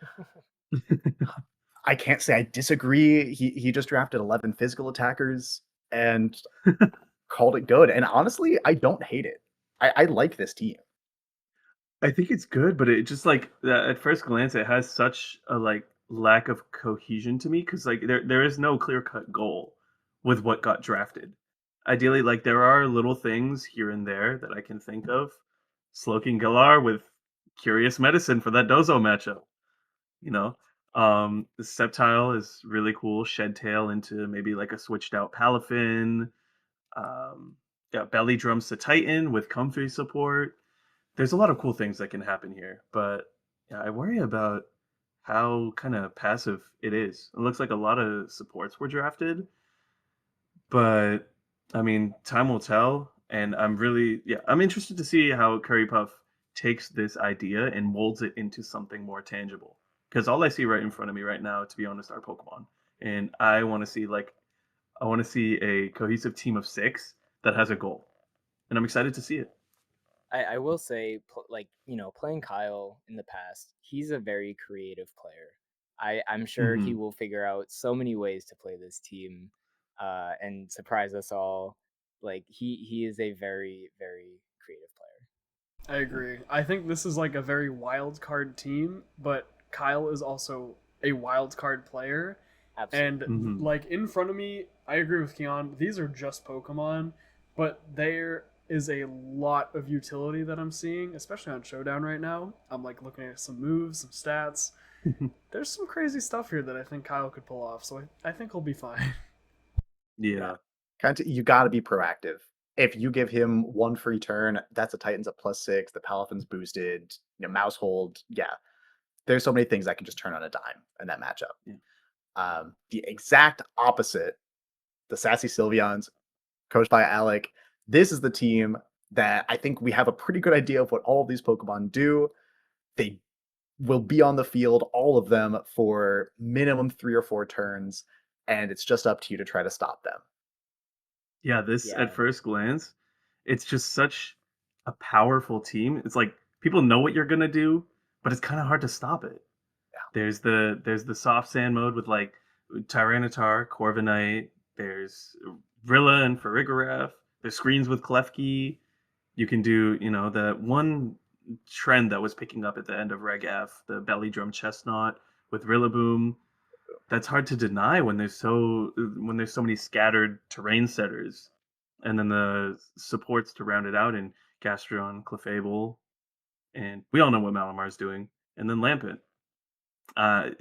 I can't say I disagree. He just drafted 11 physical attackers and called it good. And honestly, I don't hate it. I like this team. I think it's good, but it just like at first glance, it has such a like lack of cohesion to me because like there is no clear cut goal with what got drafted. Ideally, like there are little things here and there that I can think of. Slowking Galar with Curious Medicine for that Dozo matchup. You know, the Sceptile is really cool. Shed Tail into maybe like a switched out Palafin. Yeah, Belly Drums to Titan with Comfy support. There's a lot of cool things that can happen here, but yeah, I worry about how kind of passive it is. It looks like a lot of supports were drafted, but I mean, time will tell. And I'm interested to see how Curry Puff takes this idea and molds it into something more tangible. Because all I see right in front of me right now, to be honest, are Pokemon, and I want to see a cohesive team of 6 that has a goal, and I'm excited to see it. I will say, playing Kyle in the past, he's a very creative player. I'm sure he Hmm. will figure out so many ways to play this team, and surprise us all. Like he is a very very creative player. I agree. I think this is like a very wild card team, but Kyle is also a wild card player. And Absolutely. Hmm. like in front of me, I agree with Kian. These are just Pokemon, but there is a lot of utility that I'm seeing, especially on Showdown right now. I'm like looking at some moves, some stats. There's some crazy stuff here that I think Kyle could pull off, so I think he'll be fine. Yeah. Yeah. You got to be proactive. If you give him one free turn, that's a Titans at +6. The Palafin's boosted. Mouse hold. Yeah, there's so many things that can just turn on a dime in that matchup. Yeah. The exact opposite, the Sassy Sylveons, coached by Alec. This is the team that I think we have a pretty good idea of what all of these Pokemon do. They will be on the field, all of them, for minimum 3 or 4 turns, and it's just up to you to try to stop them. Yeah, this Yeah. at first glance, it's just such a powerful team. It's like people know what you're gonna do, but it's kind of hard to stop it. There's the soft sand mode with like Tyranitar, Corviknight. There's Rilla and Farigiraf. There's screens with Klefki. You can do the one trend that was picking up at the end of Reg F, the Belly Drum Chestnut with Rillaboom. That's hard to deny when there's so many scattered terrain setters, and then the supports to round it out in Gastron, Clefable, and we all know what Malamar's doing, and then Lampent.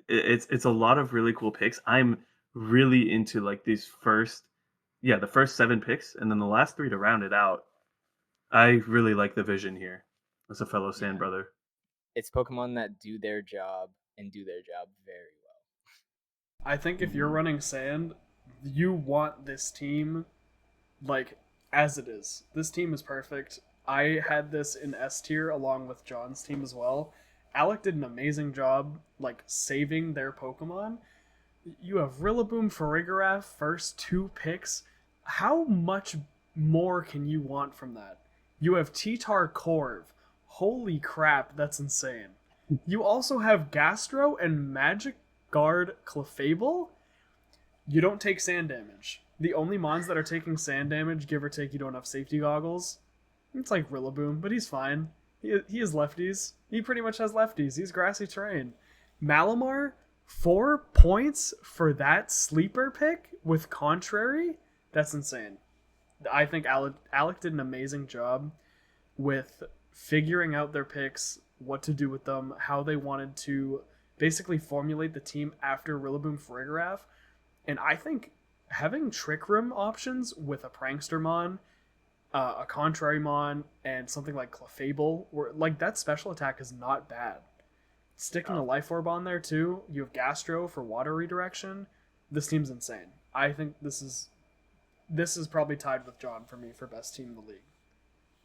It's a lot of really cool picks. I'm really into like the first 7 picks, and then the last 3 to round it out. I really like the vision here as a fellow Sand Yeah. brother. It's Pokemon that do their job and do their job very well. I think if you're Mhm. running Sand, you want this team like as it is. This team is perfect. I had this in S tier along with John's team as well. Alec did an amazing job like saving their Pokemon. You have Rillaboom, Farigiraf, first 2 picks. How much more can you want from that? You have Titar Corv. Holy crap, that's insane. You also have Gastro and Magic Guard Clefable. You don't take sand damage. The only mons that are taking sand damage, give or take, you don't have safety goggles. It's like Rillaboom, but he's fine. He has lefties. He pretty much has lefties. He's grassy terrain. Malamar, 4 points for that sleeper pick with Contrary? That's insane. I think Alec did an amazing job with figuring out their picks, what to do with them, how they wanted to basically formulate the team after Rillaboom Farigiraf. And I think having Trick Room options with a Prankstermon a Contrarymon, and something like Clefable, where like that special attack is not bad. Sticking a Oh. Life Orb on there too. You have Gastro for water redirection. This team's insane. I think this is probably tied with John for me for best team in the league.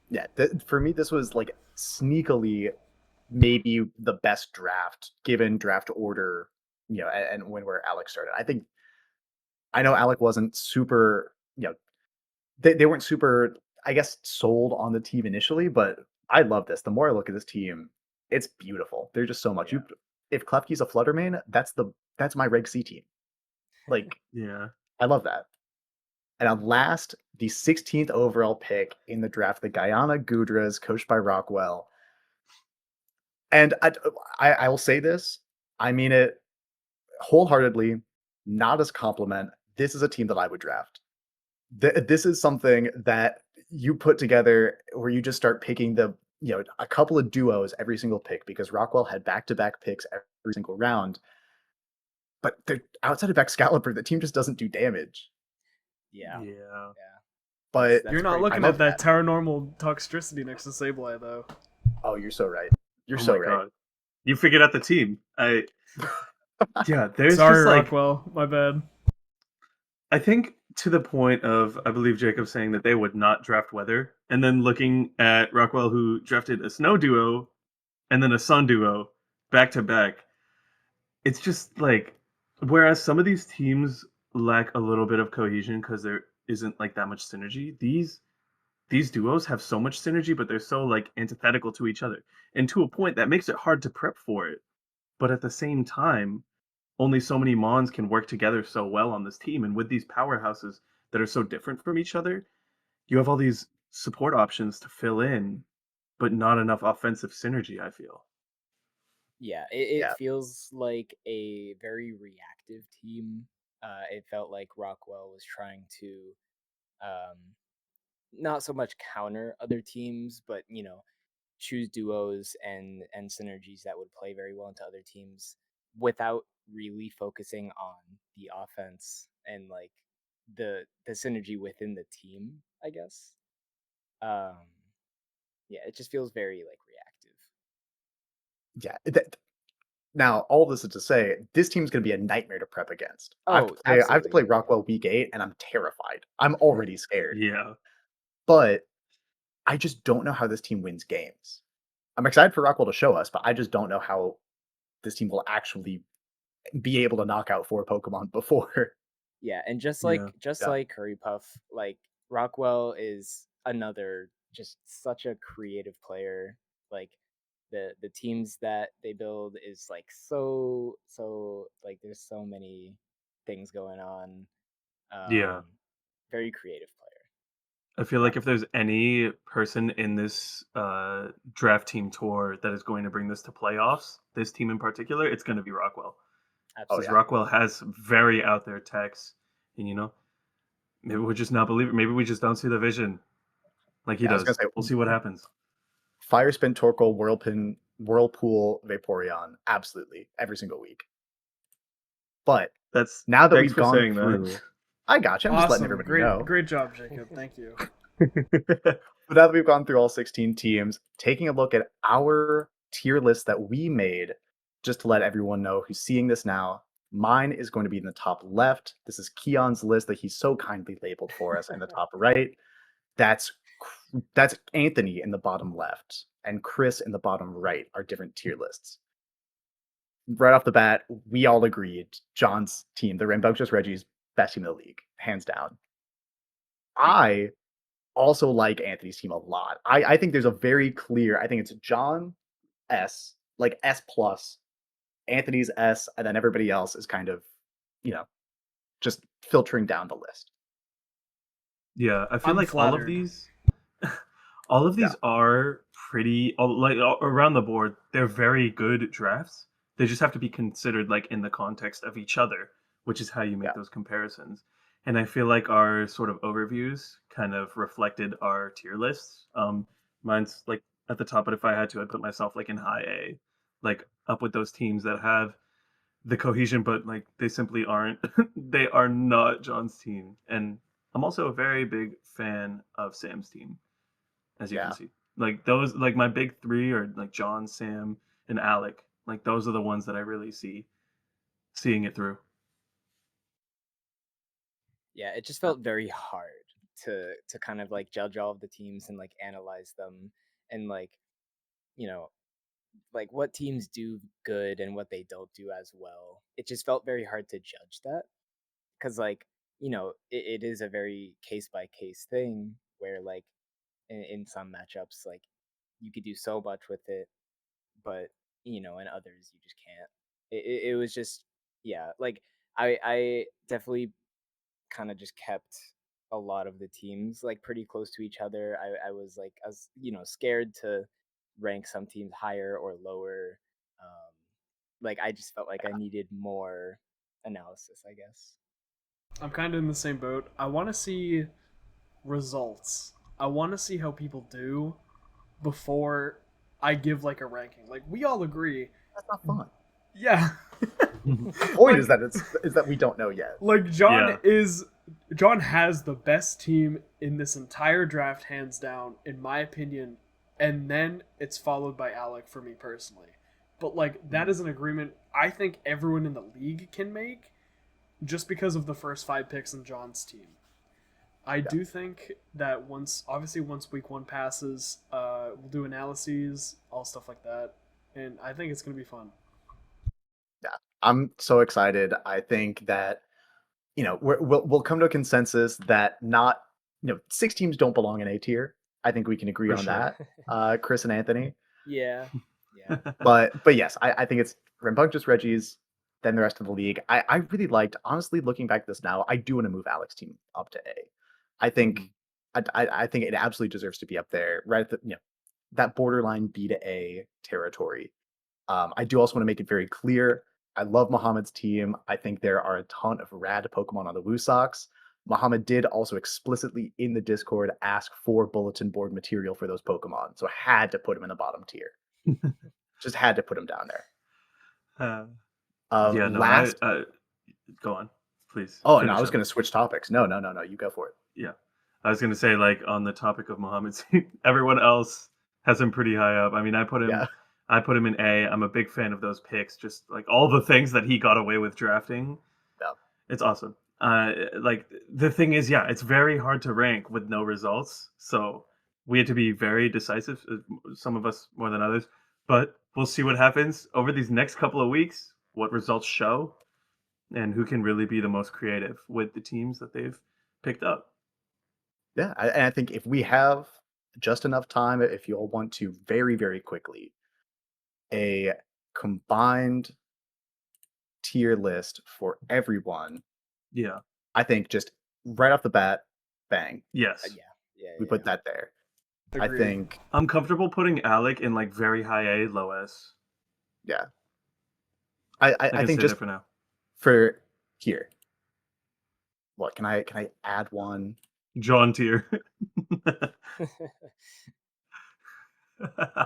Yeah, for me, this was like sneakily maybe the best draft given draft order, and when where Alex started. I know Alec wasn't super, they weren't super, I guess, sold on the team initially, but I love this. The more I look at this team, it's beautiful. There's just so much. Yeah. If Klefki's a Flutter main, that's my Reg C team. Like, Yeah. I love that. And at last, the 16th overall pick in the draft, the Guyana Goodras, coached by Rockwell. And I will say this, I mean it wholeheartedly, not as a compliment. This is a team that I would draft. This is something that you put together where you just start picking a couple of duos every single pick because Rockwell had back-to-back picks every single round. But outside of Excalibur, the team just doesn't do damage. Yeah. Yeah. But You're not crazy. looking I at love that Terranormal Toxtricity next to Sableye though. oh, you're so right. You're Oh so my right. God. You figured out the team. Yeah, there's Sorry, just like Rockwell. My bad. I think to the point of I believe Jacob saying that they would not draft Weather, and then looking at Rockwell who drafted a Snow duo and then a Sun duo back to back. It's just like whereas some of these teams lack a little bit of cohesion because there isn't like that much synergy. These duos have so much synergy, but they're so like antithetical to each other, and to a point that makes it hard to prep for it. But at the same time, only so many Mons can work together so well on this team, and with these powerhouses that are so different from each other, you have all these support options to fill in, but not enough offensive synergy. I feel. Yeah, it Yeah. feels like a very reactive team. It felt like Rockwell was trying to um, not so much counter other teams, but choose duos and synergies that would play very well into other teams without really focusing on the offense and like the synergy within the team, I guess. Um, yeah, it just feels very like reactive. Yeah. Now, all this is to say, this team's going to be a nightmare to prep against. Oh, I have to absolutely. play Rockwell week 8, and I'm terrified. I'm already scared. Yeah. But I just don't know how this team wins games. I'm excited for Rockwell to show us, but I just don't know how this team will actually be able to knock out 4 Pokemon before. Yeah, and Yeah. just Yeah. like Curry Puff, like Rockwell is another just such a creative player. Like the teams that they build is like so like there's so many things going on. Yeah. Very creative player. I feel Yeah. like if there's any person in this draft team tour that is going to bring this to playoffs, this team in particular, it's going to be Rockwell. Oh, Absolutely. Because yeah. Rockwell has very out there techs, and maybe we're just not believing. Maybe we just don't see the vision like he Yeah, I was does. going to We'll say, see what happens. Fire Spin, Torkoal, Whirlpool, Vaporeon, absolutely, every single week. But That's now that thanks we've for gone saying through, I got you. I'm just letting Awesome. everybody know. Great job, Jacob. Thank you. that. But now that we've gone through all 16 teams, taking a look at our tier list that we made, just to let everyone know who's seeing this now, mine is going to be in the top left. This is Kian's list that he so kindly labeled for us in the top right. That's Anthony in the bottom left and Chris in the bottom right are different tier lists. Right off the bat, we all agreed John's team, the Rambuctious Regis, best team in the league, hands down. I also like Anthony's team a lot. I think there's a very clear, I think it's John S, like S plus, Anthony's S, and then everybody else is kind of, you know, just filtering down the list. Yeah, I feel I'm like all of flattered. these, all of these are pretty around the board. They're very good drafts. They just have to be considered like in the context of each other, which is how you make Yeah. those comparisons. And I feel like our sort of overviews kind of reflected our tier lists. Mine's like at the top, but if I had to, I'd put myself like in high A, like up with those teams that have the cohesion, but like they simply aren't. They are not John's team, and I'm also a very big fan of Sam's team, as you can Yeah. see. Like those, like my big three are like John, Sam, and Alec. Like those are the ones that I really see seeing it through. Yeah, it just felt very hard to kind of like judge all of the teams and like analyze them and like, you know, like what teams do good and what they don't do as well. It just felt very hard to judge that because like, it is a very case by case thing where like in some matchups like you could do so much with it, but in others you just can't. It was just, yeah, like I definitely kind of just kept a lot of the teams like pretty close to each other. I was scared to rank some teams higher or lower. Um, like I just felt like I needed more analysis, I guess. I'm kind of in the same boat. I want to see results. I want to see how people do before I give like a ranking. Like we all agree. That's not fun. Yeah. The point Like- is that we don't know yet. Like Yeah. John has the best team in this entire draft hands down in my opinion, and then it's followed by Alec for me personally. But like that is an agreement I think everyone in the league can make just because of the first 5 picks in John's team. I do think that once week 1 passes, we'll do analyses, all stuff like that, and I think it's going to be fun. Yeah, I'm so excited. I think that we'll come to a consensus that not 6 teams don't belong in A tier. I think we can agree For on sure. that, Chris and Anthony. Yeah. Yeah. But yes, I think it's Rambuctious Regis, then the rest of the league. I really liked, honestly, looking back at this now, I do want to move Alex's team up to A. I think I think it absolutely deserves to be up there, right at the that borderline B to A territory. I do also want to make it very clear. I love Muhammad's team. I think there are a ton of rad Pokemon on the WooSawks. Muhammad did also explicitly in the Discord ask for bulletin board material for those Pokemon, so I had to put him in the bottom tier. Just had to put him down there. Yeah, no, Last. go on, please. Oh no, finish I was up. going to switch topics. No, you go for it. Yeah, I was gonna say like on the topic of Muhammad's, everyone else has him pretty high up. I mean, Yeah, I put him in A. I'm a big fan of those picks. Just like all the things that he got away with drafting, yeah, it's awesome. Like the thing is, yeah, it's very hard to rank with no results. So we had to be very decisive. Some of us more than others, but we'll see what happens over these next couple of weeks. What results show, and who can really be the most creative with the teams that they've picked up. yeah. And I think if we have just enough time, if you all want to, very, very quickly, a combined tier list for everyone. Yeah. I think just right off the bat, bang, Yes. Yeah. we put that there. Agreed. I think, I'm comfortable putting Alec in like very high A, low S. yeah. I I can think say just that for now. for here. What can I add one? John tier.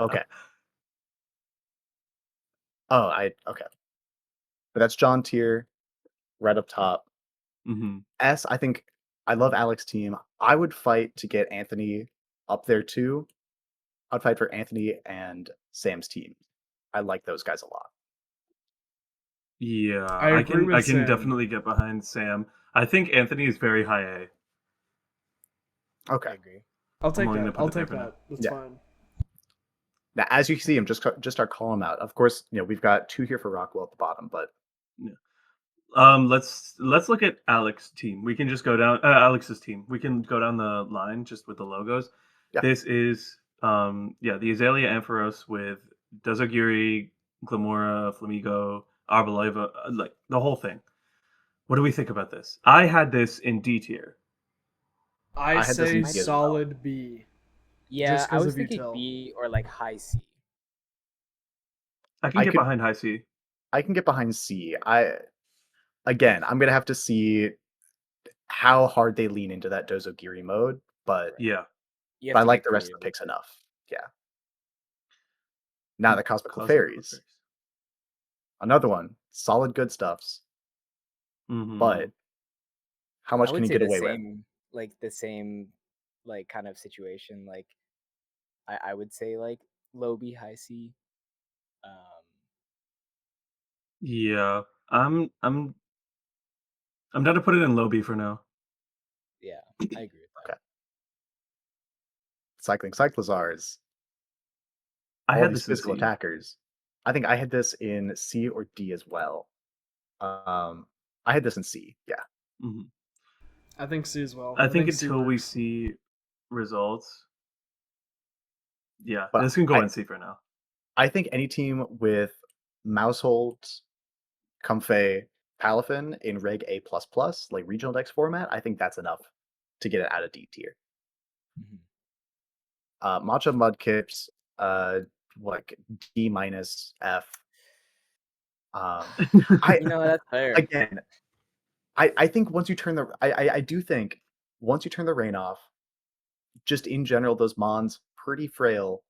Okay. Oh, okay. But that's John tier, right up top. Hmm. S, I think I love Alex's team. I would fight to get Anthony up there too. I'd fight for Anthony and Sam's team. I like those guys a lot. Yeah, I agree with I can Sam. definitely get behind Sam. I think Anthony is very high A. I Okay. agree. I'll take willing to that. put I'll it there take for now. that. That's Yeah. fine. Now, as you see him, just start calling them out. Of course, we've got 2 here for Rockwell at the bottom, but Let's look at Alex's team. We can just go down Alex's team. We can go down the line just with the logos. Yeah. This is the Azalea Ampharos with Dozagiri, Glamora, Flamigo, Arboliva, like the whole thing. What do we think about this? I had this in D tier. I I had this say in B as well. solid B. Yeah, Just I 'cause was of thinking util. B or like high C. I can I get could- behind high C. I can get behind C. I'm gonna have to see how hard they lean into that Dozogiri mode, but, Yeah. You have but I to like get the rest of the creative picks with it. enough. Yeah. Now the Cosmic Cosmic Clefairies, another one, solid good stuffs, Mm-hmm. but how much I can would you say get the away with? same like the same like kind of situation. Like I would say like low B high C. Um, Yeah, I'm down to put it in low B for now. yeah, I agree with that. Okay. Cycling Cyclizars, I all had these this in physical C. attackers. I think I had this in C or D as well. I had this in C. Yeah, Mhm. I think C as well. I I think think C until we works. see results, yeah, but this can go in C for now. I think any team with Mousehold, Comfey, Palafin in Reg A++, like regional dex format, I think that's enough to get it out of D tier. Mhm. Macho Mudkips, like D minus F. I That's fair. again, I think once you turn the I do think once you turn the rain off, just in general, those Mons pretty frail.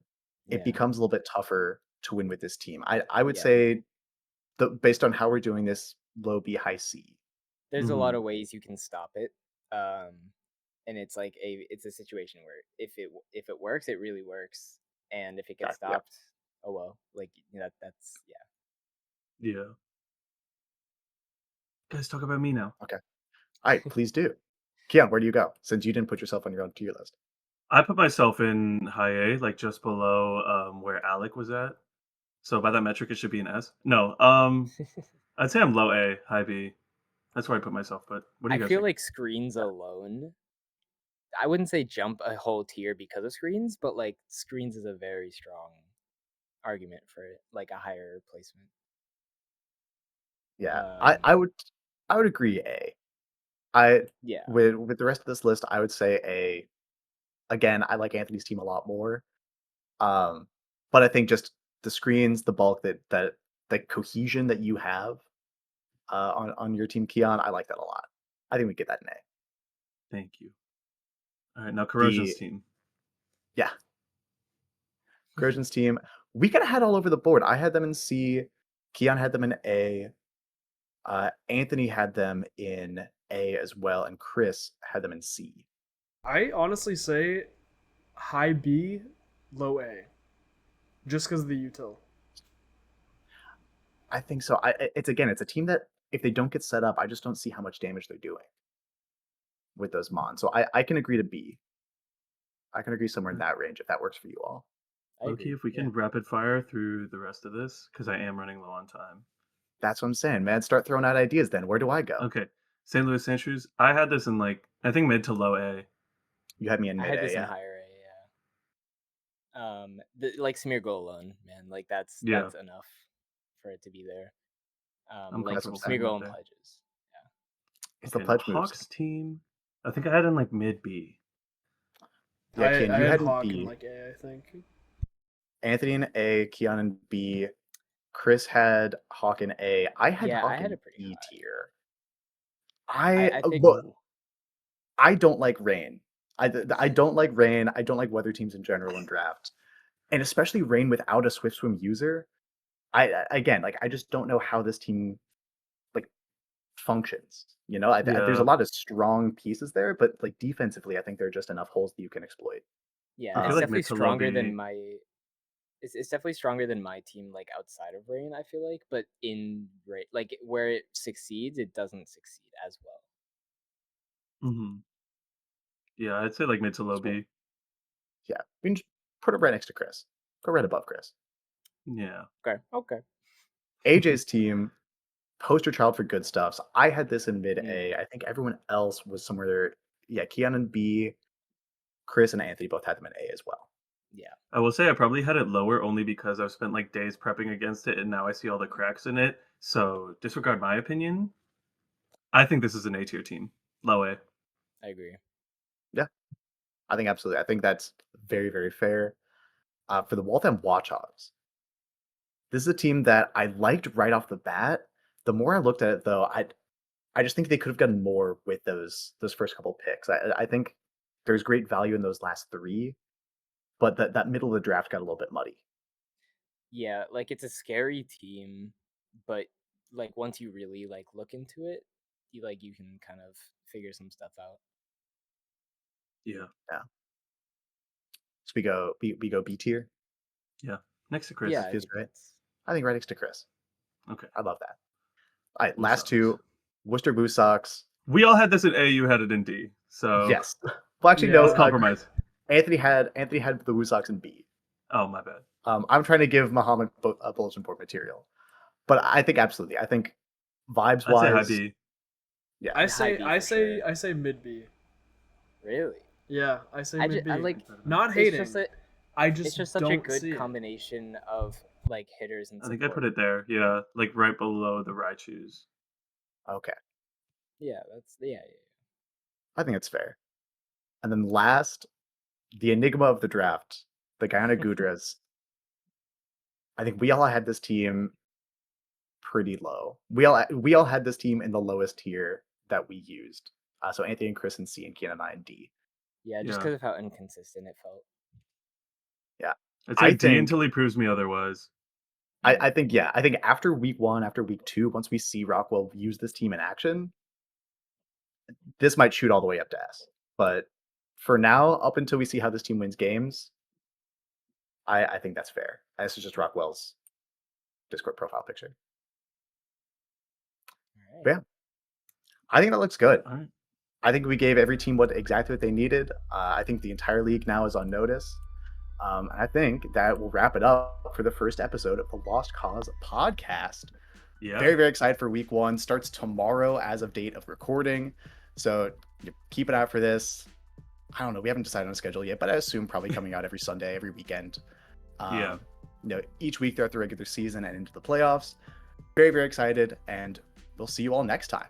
It Yeah, becomes a little bit tougher to win with this team. I would yeah. say based on how we're doing this, low B, high C. There's a lot Mhm. of ways you can stop it. And it's like it's a situation where if it works, it really works, and if it gets Exactly. Yeah. stopped, oh well. Like that's yeah. Yeah. Guys, talk about me now. Okay. All right. Please do. Kian, where do you go? Since you didn't put yourself on your own tier list. I put myself in high A, like just below where Alec was at. So by that metric, it should be an S. No, I'd say I'm low A, high B. That's where I put myself. But what do I you guys feel think? like screens alone. I wouldn't say jump a whole tier because of screens, but like screens is a very strong argument for it, like a higher placement. Yeah. Um, I would agree A. I yeah, with the rest of this list, I would say A. Again, I like Anthony's team a lot more. But I think just the screens, the bulk that the cohesion that you have on your team, Kian, I like that a lot. I think we get that in A. Thank you. All right, now Corrosion's The team. Yeah, Corrosion's team, we kind of had all over the board. I had them in C, Kian had them in A, Anthony had them in A as well, and Chris had them in C. I honestly say high B, low A, just because of the util. I think so. It's a team that if they don't get set up, I just don't see how much damage they're doing with those mons. So I can agree to B. I can agree somewhere in that range if that works for you all. I Loki, agree. if we Yeah, can rapid fire through the rest of this, because I am running low on time. That's what I'm saying, man. Start throwing out ideas then. Where do I go? Okay, St. Louis Sandshrews. I had this in like I think mid to low A. You had me in I mid had A, this in yeah. higher A. Like Smear Go alone, man. Like Yeah, that's enough for it to be there. I'm Like That's what comfortable I'm saying. Smear putting Go that and there. pledges. It's the Okay, now pledge moves. Hawks team. I think I had in like mid B. Yeah, Kian, I you had had in Hawk in B, like A, I think. Anthony in A, Kian in B, Chris had Hawk in A. I had Yeah, I Hawk had in it pretty B high. tier. I think Look, Ooh. I don't like rain. I don't like rain. I don't like weather teams in general in drafts, and especially rain without a Swift Swim user. Again, like I just don't know how this team like functions. There's a Yeah, lot of strong pieces there, but like defensively, I think there are just enough holes that you can exploit. yeah, I feel it's like Um, definitely mid to low stronger than B. my. It's definitely stronger than my team, like outside of rain. I feel like, but in rain, like where it succeeds, it doesn't succeed as well. Hmm. Yeah, I'd say like mid to low so B. yeah, we can just put it right next to Chris. Go right above Chris. Yeah. Okay, okay. AJ's team, poster child for good stuff. So I had this in mid Mm, A. I think everyone else was somewhere there. Yeah, Kian and B, Chris and Anthony both had them in A as well. yeah, I will say I probably had it lower only because I've spent like days prepping against it and now I see all the cracks in it. So disregard my opinion. I think this is an A tier team. Low A. I agree. Yeah, I think absolutely. I think that's very, very fair. For the Waltham Watchogs, this is a team that I liked right off the bat. The more I looked at it, though, I just think they could have done more with those first couple picks. I think there's great value in those last three, but that middle of the draft got a little bit muddy. Yeah, like it's a scary team, but like once you really like look into it, you can kind of figure some stuff out. Yeah. So we go B tier. Next to Chris. Yeah, I feels think right. that's I think right next to Chris. Okay. I love that. All right, last WooSawks. two. Worcester WooSawks. We all had this in A. You had it in D. So Yes. Well, actually, Yeah. no. let's compromise. Anthony had the WooSawks in B. Oh, my bad. I'm trying to give Muhammad a bulletin board material, but I think absolutely. I think vibes I'd say high wise, B. yeah. I And high say B I for say sure. I say mid B. Really. Yeah, I say I mid B. like. Not It's hating. just a, I it's just just such a don't good see it. combination of like hitters and I think support. I put it there. Yeah, like right below the Raichus. Okay, Yeah, yeah. I think it's fair. And then last, the enigma of the draft, the Guyana Goodras. I think we all had this team pretty low. We all had this team in the lowest tier that we used. So Anthony and Chris in C and Kian and I in D. Yeah, just Yeah. because of how inconsistent it felt. I'd say I D think- until he proves me otherwise. I think after week 1, after week 2, once we see Rockwell use this team in action, this might shoot all the way up to S. But for now, up until we see how this team wins games, I think that's fair. This is just Rockwell's Discord profile picture. All right. Yeah. I think that looks good. All right. I think we gave every team exactly what they needed. I think the entire league now is on notice. And I think that will wrap it up for the first episode of the Lost Cause podcast. Yeah. Very, very excited for week 1. Starts tomorrow as of date of recording. So keep it out for this. I don't know. We haven't decided on a schedule yet, but I assume probably coming out every Sunday, every weekend. Yeah. Each week throughout the regular season and into the playoffs. Very, very excited. And we'll see you all next time.